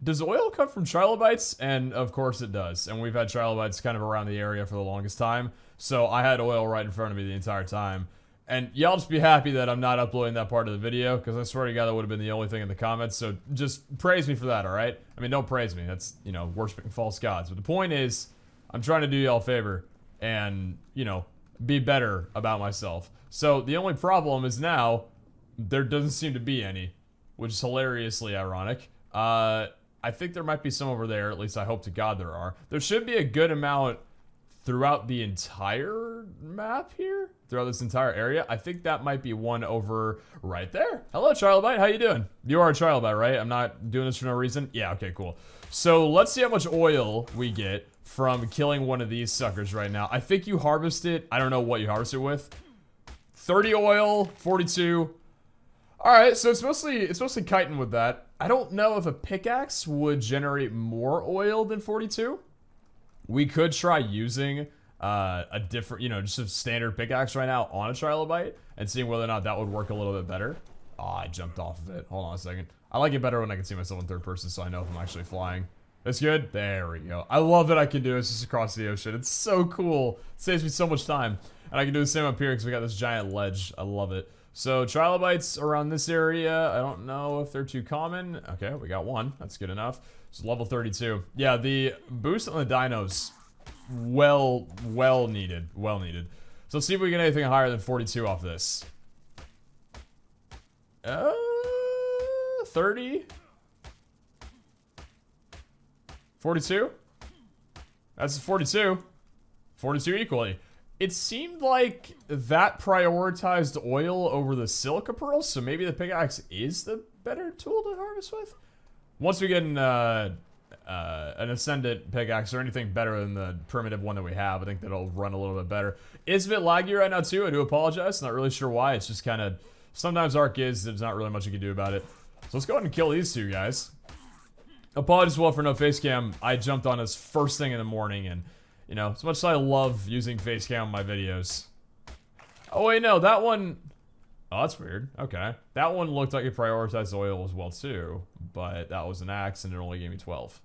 Does oil come from trilobites? And of course it does. And we've had trilobites kind of around the area for the longest time. So I had oil right in front of me the entire time. And y'all just be happy that I'm not uploading that part of the video, because I swear to God that would have been the only thing in the comments. So just praise me for that, alright? I mean, don't praise me. That's, you know, worshiping false gods. But the point is, I'm trying to do y'all a favor and, you know, be better about myself. So the only problem is now, there doesn't seem to be any, which is hilariously ironic. I think there might be some over there, at least I hope to God there are. There should be a good amount throughout the entire map here, throughout this entire area. I think that might be one over right there. Hello, Trilobite, how you doing? You are a Trilobite, right? I'm not doing this for no reason? Yeah, okay, cool. So let's see how much oil we get from killing one of these suckers right now. I think you harvest it. I don't know what you harvest it with. 30 oil, 42. All right, so it's mostly chitin with that. I don't know if a pickaxe would generate more oil than 42. We could try using a different, you know, just a standard pickaxe right now on a trilobite and seeing whether or not that would work a little bit better. Oh, I jumped off of it. Hold on a second. I like it better when I can see myself in third person so I know if I'm actually flying. That's good. There we go. I love that I can do this just across the ocean. It's so cool. It saves me so much time. And I can do the same up here because we got this giant ledge. I love it. So trilobites around this area, I don't know if they're too common. Okay, we got one. That's good enough. It's level 32. Yeah, the boost on the dinos, well needed. Well needed. So let's see if we get anything higher than 42 off this. 30? 42? That's 42. 42 equally. It seemed like that prioritized oil over the silica pearls, so maybe the pickaxe is the better tool to harvest with? Once we get an ascendant pickaxe or anything better than the primitive one that we have, I think that'll run a little bit better. It's a bit laggy right now too, I do apologize. Not really sure why, it's just kind of, sometimes ARK is, there's not really much you can do about it. So let's go ahead and kill these two guys. Apologies as well for no face cam. I jumped on this first thing in the morning and, you know, as much as I love using face cam in my videos. Oh wait, no, that one, oh, that's weird. Okay. That one looked like it prioritized oil as well too, but that was an axe and it only gave me 12.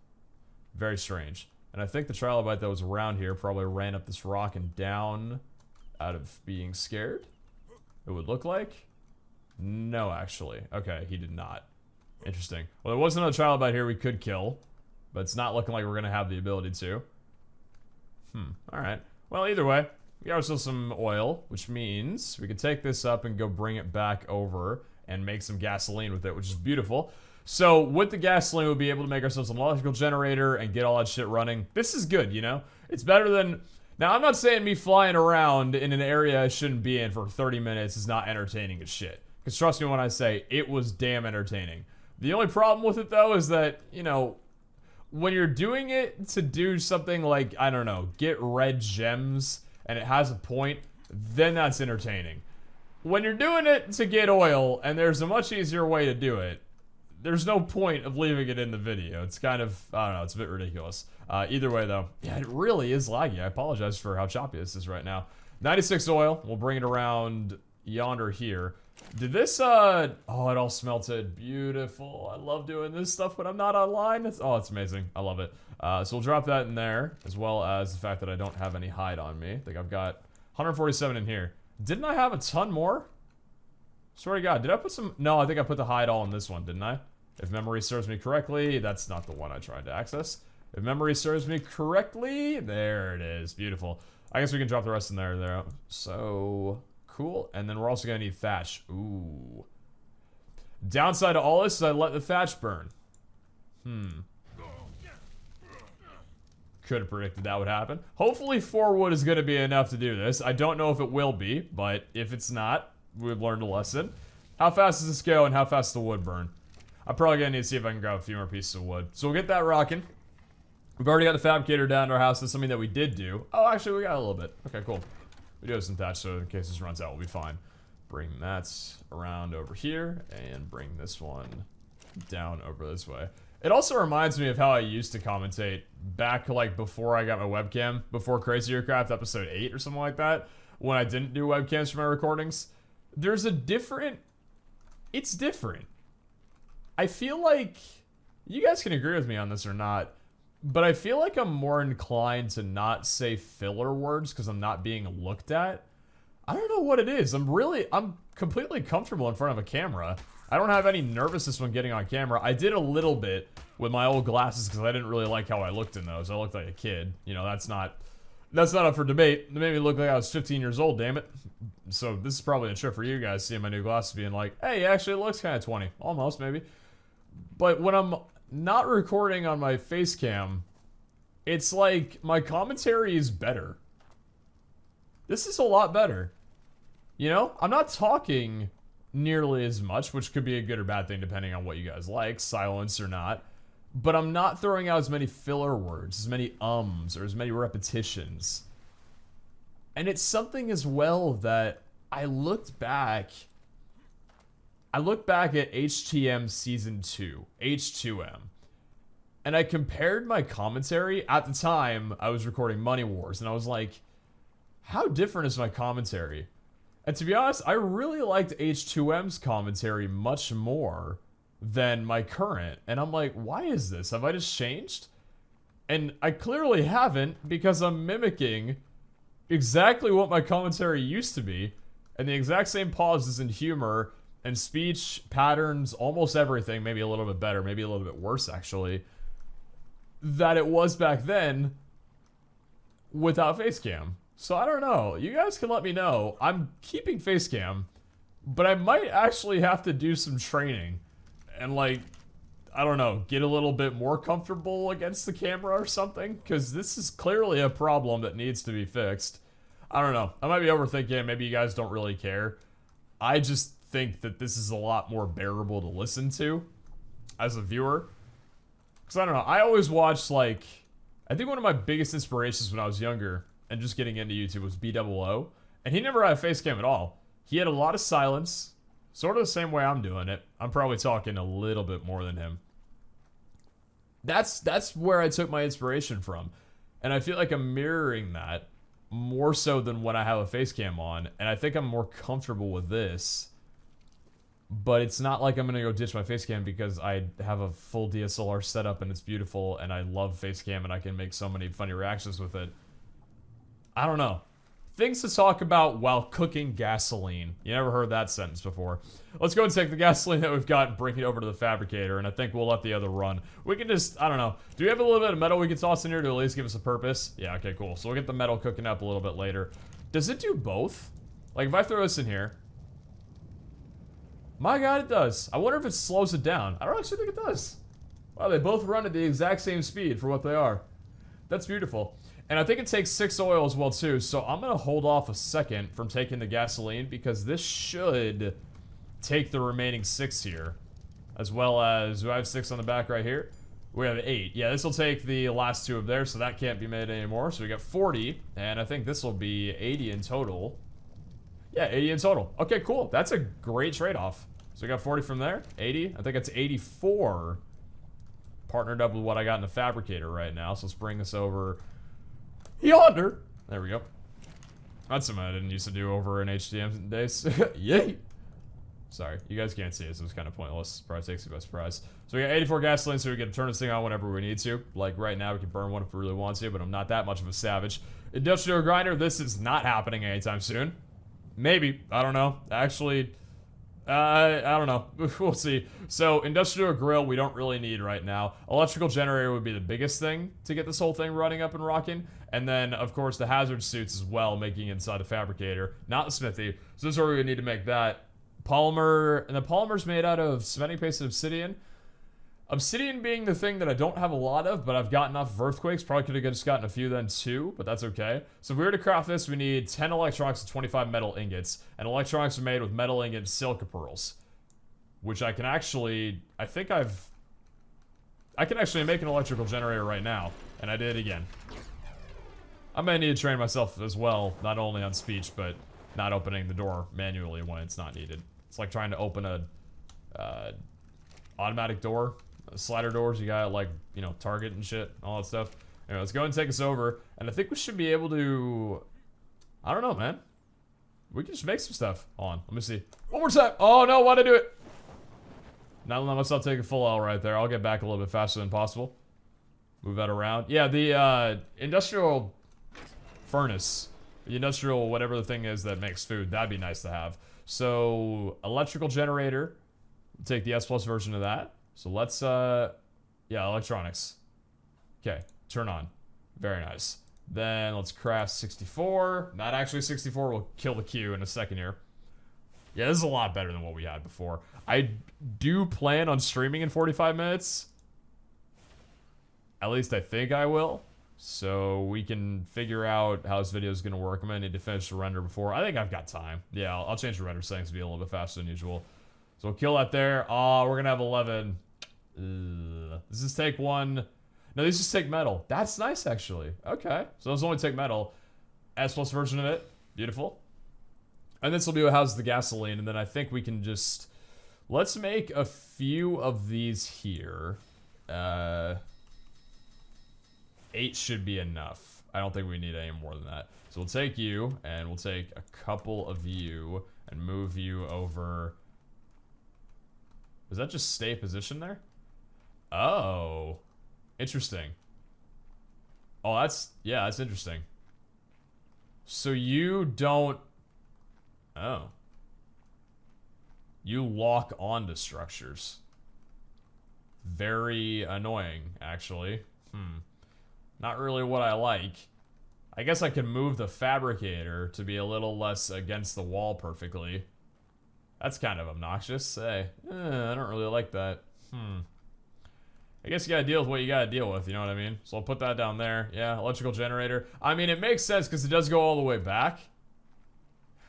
Very strange. And I think the trilobite that was around here probably ran up this rock and down out of being scared. It would look like. No, actually. Okay, he did not. Interesting. Well, there was another trilobite here we could kill, but it's not looking like we're going to have the ability to. Alright. Well, either way, we got ourselves some oil, which means we can take this up and go bring it back over and make some gasoline with it, which is beautiful. So, with the gasoline, we'll be able to make ourselves an electrical generator and get all that shit running. This is good, you know? It's better than... Now, I'm not saying me flying around in an area I shouldn't be in for 30 minutes is not entertaining as shit. Because trust me when I say, it was damn entertaining. The only problem with it, though, is that, you know... When you're doing it to do something like, I don't know, get red gems, and it has a point, then that's entertaining. When you're doing it to get oil, and there's a much easier way to do it, there's no point of leaving it in the video. It's kind of, I don't know, it's a bit ridiculous. Either way, though, yeah, it really is laggy. I apologize for how choppy this is right now. 96 oil, we'll bring it around yonder here. Did this, oh, it all smelted. Beautiful. I love doing this stuff when I'm not online. It's amazing. I love it. So we'll drop that in there, as well as the fact that I don't have any hide on me. I think I've got 147 in here. Didn't I have a ton more? Swear to God, did I put some? No, I think I put the hide all in this one, didn't I? If memory serves me correctly, that's not the one I tried to access. If memory serves me correctly, there it is. Beautiful. I guess we can drop the rest in there, though. So... Cool, and then we're also gonna need thatch. Ooh. Downside to all this is I let the thatch burn. Could have predicted that would happen. Hopefully 4 wood is gonna be enough to do this. I don't know if it will be, but if it's not, we've learned a lesson. How fast does this go and how fast does the wood burn? I'm probably gonna need to see if I can grab a few more pieces of wood. So we'll get that rocking. We've already got the fabricator down at our house. That's something that we did do. Oh, actually, we got a little bit. Okay, cool. We do have some thatch, so in case this runs out, we'll be fine. Bring that around over here, and bring this one down over this way. It also reminds me of how I used to commentate back, like, before I got my webcam, before Crazy Aircraft episode 8 or something like that, when I didn't do webcams for my recordings. There's a different... It's different. I feel like... You guys can agree with me on this or not, but I feel like I'm more inclined to not say filler words because I'm not being looked at. I don't know what it is. I'm completely comfortable in front of a camera. I don't have any nervousness when getting on camera. I did a little bit with my old glasses because I didn't really like how I looked in those. I looked like a kid. You know, that's not up for debate. It made me look like I was 15 years old, damn it. So this is probably a trip for you guys, seeing my new glasses being like, hey, actually it looks kind of 20. Almost, maybe. But when I'm not recording on my face cam, it's like my commentary is better. This is a lot better. You know, I'm not talking nearly as much, which could be a good or bad thing depending on what you guys like, silence or not. But I'm not throwing out as many filler words, as many ums, or as many repetitions. And it's something as well that I looked back at HTM Season 2, H2M, and I compared my commentary. At the time, I was recording Money Wars, and I was like, how different is my commentary? And to be honest, I really liked H2M's commentary much more than my current. And I'm like, why is this? Have I just changed? And I clearly haven't, because I'm mimicking exactly what my commentary used to be, and the exact same pauses and humor and speech patterns, almost everything, maybe a little bit better, maybe a little bit worse actually, that it was back then without facecam. So I don't know. You guys can let me know. I'm keeping facecam, but I might actually have to do some training and, like, I don't know, get a little bit more comfortable against the camera or something, because this is clearly a problem that needs to be fixed. I don't know. I might be overthinking it. Maybe you guys don't really care. I just think that this is a lot more bearable to listen to as a viewer. Because I don't know. I always watched, like, I think one of my biggest inspirations when I was younger and just getting into YouTube was B00. And he never had a face cam at all. He had a lot of silence. Sort of the same way I'm doing it. I'm probably talking a little bit more than him. That's where I took my inspiration from. And I feel like I'm mirroring that more so than when I have a face cam on. And I think I'm more comfortable with this. But it's not like I'm going to go ditch my face cam because I have a full DSLR setup and it's beautiful and I love face cam and I can make so many funny reactions with it. I don't know. Things to talk about while cooking gasoline. You never heard that sentence before. Let's go and take the gasoline that we've got and bring it over to the fabricator, and I think we'll let the other run. We can just, I don't know. Do we have a little bit of metal we can toss in here to at least give us a purpose? Yeah, okay, cool. So we'll get the metal cooking up a little bit later. Does it do both? Like, if I throw this in here. My God, it does. I wonder if it slows it down. I don't actually think it does. Wow, they both run at the exact same speed for what they are. That's beautiful. And I think it takes 6 oil as well, too. So I'm going to hold off a second from taking the gasoline because this should take the remaining 6 here. As well as, do I have 6 on the back right here? We have 8. Yeah, this will take the last 2 of there, so that can't be made anymore. So we got 40, and I think this will be 80 in total. Yeah, 80 in total. Okay, cool. That's a great trade-off. So we got 40 from there, 80. I think it's 84. Partnered up with what I got in the fabricator right now. So let's bring this over yonder. There we go. That's something I didn't used to do over in HDM days. Yay! Sorry, you guys can't see it, so it's kind of pointless. Probably takes you by surprise. So we got 84 gasoline, so we can turn this thing on whenever we need to. Like right now, we can burn one if we really want to, but I'm not that much of a savage. Industrial grinder, this is not happening anytime soon. Maybe. I don't know. Actually, I don't know. We'll see. So, industrial grill, we don't really need right now. Electrical generator would be the biggest thing to get this whole thing running up and rocking. And then, of course, the hazard suits as well, making inside the fabricator, not the smithy. So this is where we would need to make that. Polymer, and the polymer's made out of cementing paste and obsidian. Obsidian being the thing that I don't have a lot of, but I've got enough of earthquakes. Probably could have just gotten a few then too, but that's okay. So if we were to craft this, we need 10 electronics and 25 metal ingots. And electronics are made with metal ingot and silica pearls. Which I can actually, I can actually make an electrical generator right now. And I did it again. I may need to train myself as well, not only on speech, but not opening the door manually when it's not needed. It's like trying to open a automatic door. Slider doors, you got like, you know, Target and shit, all that stuff. Anyway, let's go ahead and take us over. And I think we should be able to, I don't know, man. We can just make some stuff. Hold on, let me see. One more time. Oh no, why'd I do it? Not let myself take a full L right there. I'll get back a little bit faster than possible. Move that around. Yeah, the industrial furnace, the industrial whatever the thing is that makes food, that'd be nice to have. So, electrical generator. Take the S Plus version of that. So let's, yeah, electronics. Okay, turn on. Very nice. Then let's craft 64. Not actually 64, we'll kill the queue in a second here. Yeah, this is a lot better than what we had before. I do plan on streaming in 45 minutes. At least I think I will. So we can figure out how this video is going to work. I'm going to need to finish the render before. I think I've got time. Yeah, I'll change the render settings to be a little bit faster than usual. So we'll kill that there. Oh, we're going to have 11. Does this take 1? No, these just take metal. That's nice, actually. Okay. So those only take metal. S Plus version of it. Beautiful. And this will be what houses the gasoline. And then I think we can just... Let's make a few of these here. 8 should be enough. I don't think we need any more than that. So we'll take you, and we'll take a couple of you, and move you over... Does that just stay positioned there? Oh. Interesting. Oh, that's... Yeah, that's interesting. So you don't... Oh. You lock onto structures. Very annoying, actually. Not really what I like. I guess I can move the fabricator to be a little less against the wall perfectly. That's kind of obnoxious. Hey, I don't really like that. I guess you gotta deal with what you gotta deal with, you know what I mean? So I'll put that down there. Yeah, electrical generator. I mean, it makes sense because it does go all the way back.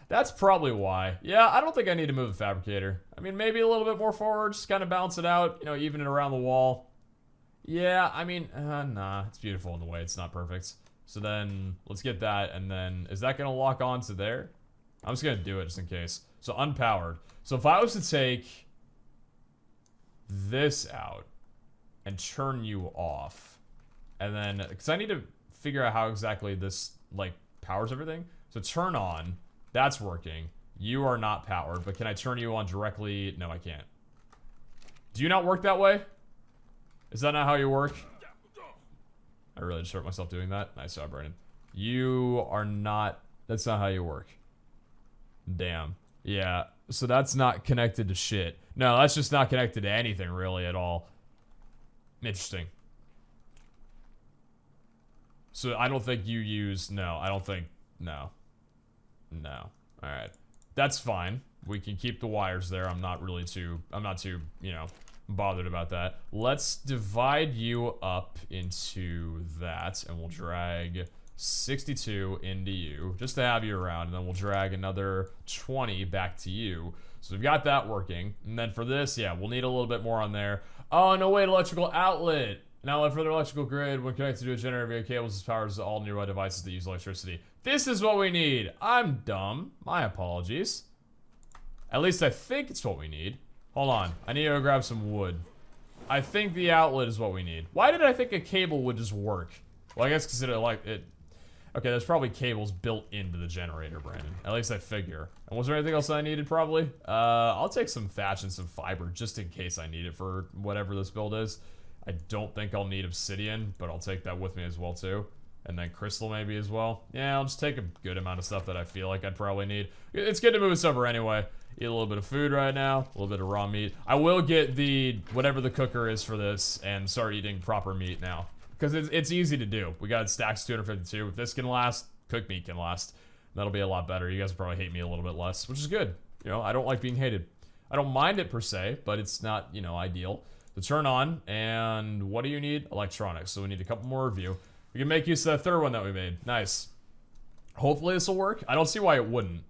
That's probably why. Yeah, I don't think I need to move the fabricator. I mean, maybe a little bit more forward, just kind of balance it out, you know, even it around the wall. Yeah, I mean, nah, it's beautiful in the way. It's not perfect. So then, let's get that, and then, is that gonna lock on to there? I'm just gonna do it just in case. So unpowered. So if I was to take this out and turn you off, and then, because I need to figure out how exactly this, like, powers everything. So turn on. That's working. You are not powered, but can I turn you on directly? No, I can't. Do you not work that way? Is that not how you work? I really just hurt myself doing that. Nice job, Brandon. You are not... That's not how you work. Damn. Yeah. So that's not connected to shit. No, that's just not connected to anything, really, at all. Interesting. So I don't think you use... No, I don't think... No. No. Alright. That's fine. We can keep the wires there. I'm not too, you know, bothered about that. Let's divide you up into that, and we'll drag 62 into you, just to have you around, and then we'll drag another 20 back to you. So we've got that working. And then for this, yeah, we'll need a little bit more on there. Oh, no, wait, electrical outlet. An outlet for the electrical grid when connected to a generator via cables powers all nearby devices that use electricity. This is what we need. I'm dumb. My apologies. At least I think it's what we need. Hold on. I need to go grab some wood. I think the outlet is what we need. Why did I think a cable would just work? Well, I guess because it. Okay, there's probably cables built into the generator, Brandon. At least I figure. And was there anything else I needed, probably? I'll take some thatch and some fiber just in case I need it for whatever this build is. I don't think I'll need obsidian, but I'll take that with me as well, too. And then crystal maybe as well. Yeah, I'll just take a good amount of stuff that I feel like I'd probably need. It's good to move this over anyway. Eat a little bit of food right now, a little bit of raw meat. I will get the, whatever the cooker is for this, and start eating proper meat now. Because it's easy to do. We got stacks 252. If this can last, cooked meat can last. That'll be a lot better. You guys will probably hate me a little bit less, which is good. You know, I don't like being hated. I don't mind it per se, but it's not, you know, ideal. So turn on, and what do you need? Electronics. So we need a couple more of you. We can make use of that third one that we made. Nice. Hopefully this will work. I don't see why it wouldn't.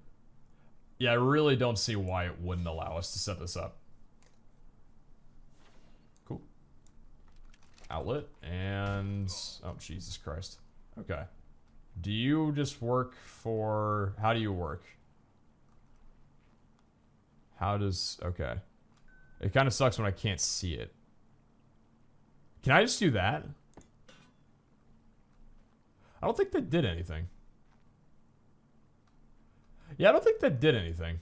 Yeah, I really don't see why it wouldn't allow us to set this up. Cool. Outlet, and... Oh, Jesus Christ. Okay. Do you just work for... How do you work? How does... Okay. It kind of sucks when I can't see it. Can I just do that? I don't think that did anything. Yeah, I don't think that did anything.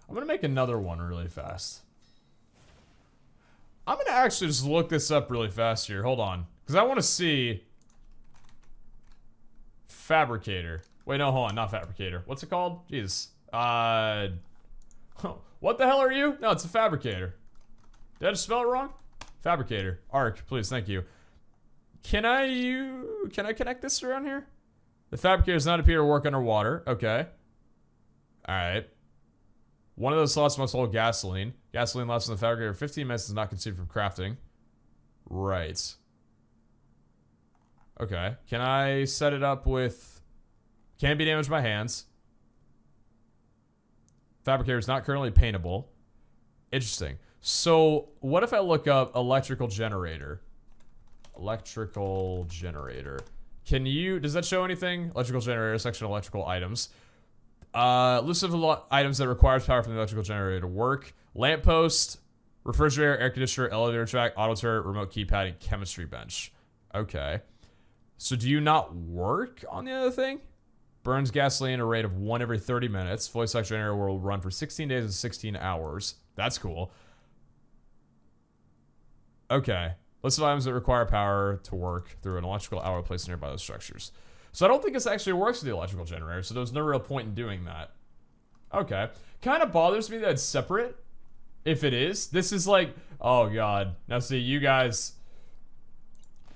I'm gonna make another one really fast. I'm gonna actually just look this up really fast here. Hold on. Because I want to see... Fabricator. Wait, no, hold on. Not fabricator. What's it called? Jesus. What the hell are you? No, it's a fabricator. Did I just spell it wrong? Fabricator. ARK, please, thank you. Can I connect this around here? The fabricator does not appear to work underwater. Okay. Alright. One of those slots must hold gasoline. Gasoline lasts in the fabricator for 15 minutes and is not consumed from crafting. Right. Okay. Can I set it up with... Can't be damaged by hands. Fabricator is not currently paintable. Interesting. So, what if I look up electrical generator? Electrical generator. Can you... Does that show anything? Electrical generator, section electrical items. List of items that requires power from the electrical generator to work. Lamppost, refrigerator, air conditioner, elevator track, auto turret, remote keypad, and chemistry bench. Okay. So do you not work on the other thing? Burns gasoline at a rate of 1 every 30 minutes. Fully select generator will run for 16 days and 16 hours. That's cool. Okay. List of items that require power to work through an electrical outlet placed nearby those structures. So I don't think this actually works with the electrical generator, so there's no real point in doing that. Okay. Kind of bothers me that it's separate. If it is. This is like... Oh, God. Now, see, you guys...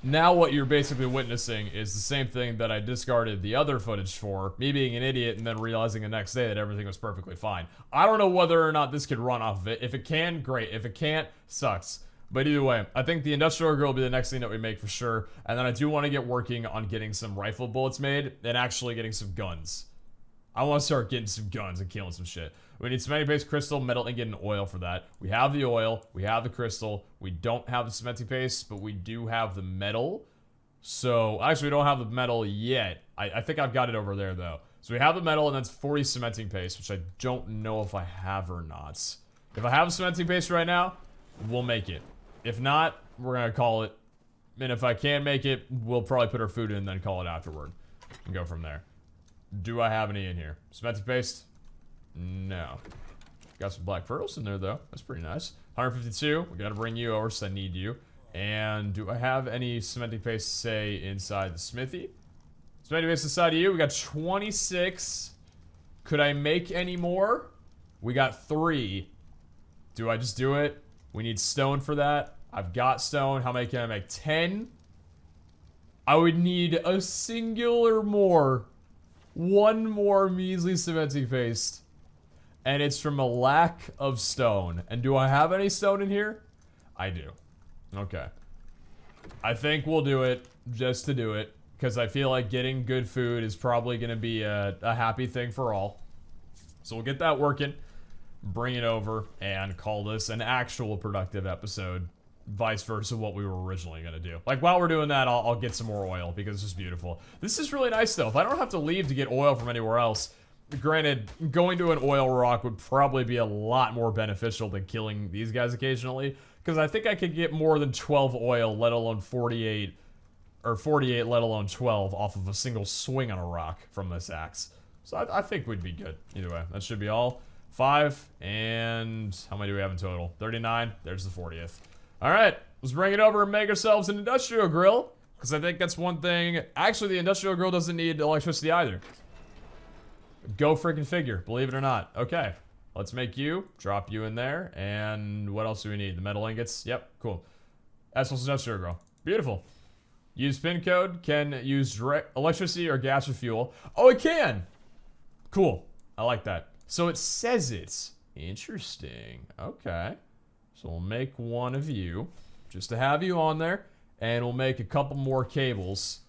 Now what you're basically witnessing is the same thing that I discarded the other footage for, me being an idiot and then realizing the next day that everything was perfectly fine. I don't know whether or not this could run off of it. If it can, great. If it can't, sucks. But either way, I think the industrial grill will be the next thing that we make for sure. And then I do want to get working on getting some rifle bullets made and actually getting some guns. I want to start getting some guns and killing some shit. We need cementing paste, crystal, metal ingot, and oil for that. We have the oil. We have the crystal. We don't have the cementing paste, but we do have the metal. So, actually, we don't have the metal yet. I think I've got it over there, though. So we have the metal, and that's 40 cementing paste, which I don't know if I have or not. If I have cementing paste right now, we'll make it. If not, we're going to call it. And if I can make it, we'll probably put our food in and then call it afterward. And go from there. Do I have any in here? Cementing paste? No. Got some black pearls in there, though. That's pretty nice. 152. We gotta bring you over, so I need you. And do I have any cementing paste, say, inside the smithy? Cementing paste inside of you. We got 26. Could I make any more? We got 3. Do I just do it? We need stone for that. I've got stone. How many can I make? 10? I would need a singular more. One more measly cementing paste. And it's from a lack of stone. And do I have any stone in here? I do. Okay. I think we'll do it just to do it. Because I feel like getting good food is probably going to be a happy thing for all. So we'll get that working. Bring it over and call this an actual productive episode. Vice versa what we were originally going to do. Like, while we're doing that, I'll get some more oil because it's just beautiful. This is really nice, though. If I don't have to leave to get oil from anywhere else, granted, going to an oil rock would probably be a lot more beneficial than killing these guys occasionally, because I think I could get more than 12 oil, let alone 48, or 48, let alone 12, off of a single swing on a rock from this axe. So I think we'd be good. Either way, that should be all. 5, and how many do we have in total? 39. There's the 40th. All right, let's bring it over and make ourselves an industrial grill, because I think that's one thing. Actually, the industrial grill doesn't need electricity either. Go freaking figure, believe it or not. Okay, let's make you, drop you in there, and what else do we need? The metal ingots? Yep, cool. That's what's industrial grill. Beautiful. Use pin code, can use direct electricity or gas or fuel. Oh, it can! Cool, I like that. So it says it. Interesting, okay. So we'll make one of you, just to have you on there, and we'll make a couple more cables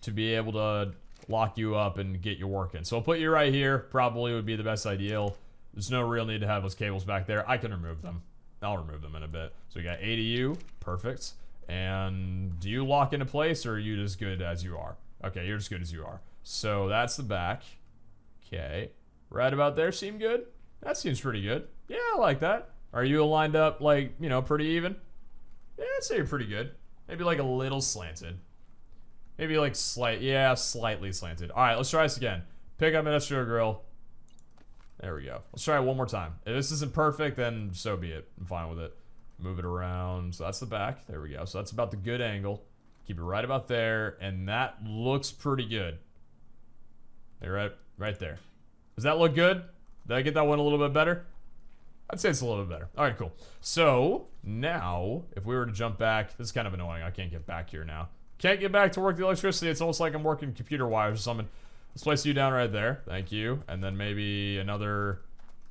to be able to lock you up and get you working. So I'll put you right here, probably would be the best ideal. There's no real need to have those cables back there. I can remove them. I'll remove them in a bit. So we got 8 of you, perfect. And do you lock into place, or are you just good as you are? Okay, you're just good as you are. So that's the back. Okay, right about there, seem good? That seems pretty good. Yeah, I like that. Are you lined up, like, you know, pretty even? Yeah, I'd say you're pretty good. Maybe like a little slanted. Maybe like slightly slanted. All right, let's try this again. Pick up industrial grill. There we go. Let's try it one more time. If this isn't perfect, then so be it. I'm fine with it. Move it around. So that's the back. There we go. So that's about the good angle. Keep it right about there, and that looks pretty good. They're right there. Does that look good? Did I get that one a little bit better? I'd say it's a little bit better. All right, cool. So now, if we were to jump back, this is kind of annoying. I can't get back here now. Can't get back to work the electricity. It's almost like I'm working computer wires or something. Let's place you down right there. Thank you. And then maybe another...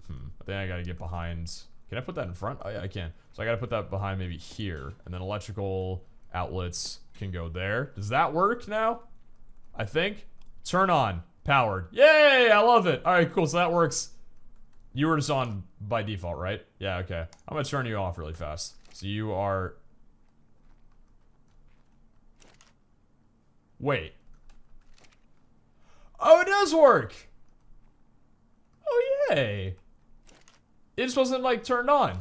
I think I gotta get behind... Can I put that in front? Oh, yeah, I can. So I gotta put that behind maybe here. And then electrical outlets can go there. Does that work now? I think. Turn on. Powered. Yay! I love it. All right, cool. So that works. You were just on by default, right? Yeah, okay. I'm gonna turn you off really fast. So you are... Wait. Oh, it does work! Oh, yay! It just wasn't, like, turned on.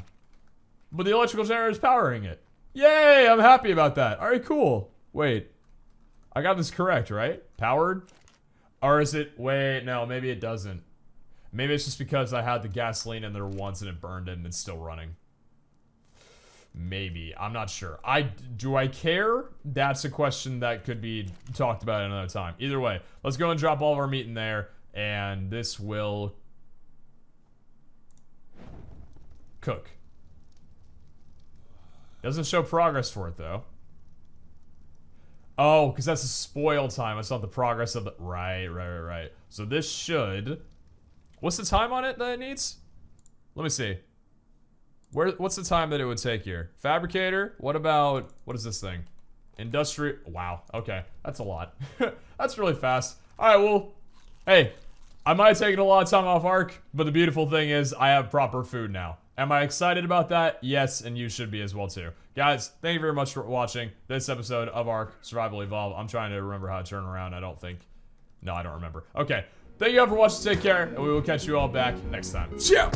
But the electrical generator is powering it. Yay! I'm happy about that. Alright, cool. Wait. I got this correct, right? Powered? Or is it... Wait, no, maybe it doesn't. Maybe it's just because I had the gasoline in there once and it burned it and it's still running. Maybe. I'm not sure. Do I care? That's a question that could be talked about another time. Either way, let's go and drop all of our meat in there, and this will cook. Doesn't show progress for it, though. Oh, because that's the spoil time. It's not the progress of the... Right. So this should... What's the time on it that it needs? Let me see. What's the time that it would take here? Fabricator? What about... What is this thing? Industrial... Wow. Okay. That's a lot. That's really fast. Alright, well... Hey. I might have taken a lot of time off ARK, but the beautiful thing is I have proper food now. Am I excited about that? Yes, and you should be as well too. Guys, thank you very much for watching this episode of ARK Survival Evolve. I'm trying to remember how to turn around. I don't remember. Okay. Thank you all for watching. Take care, and we will catch you all back next time. Ciao!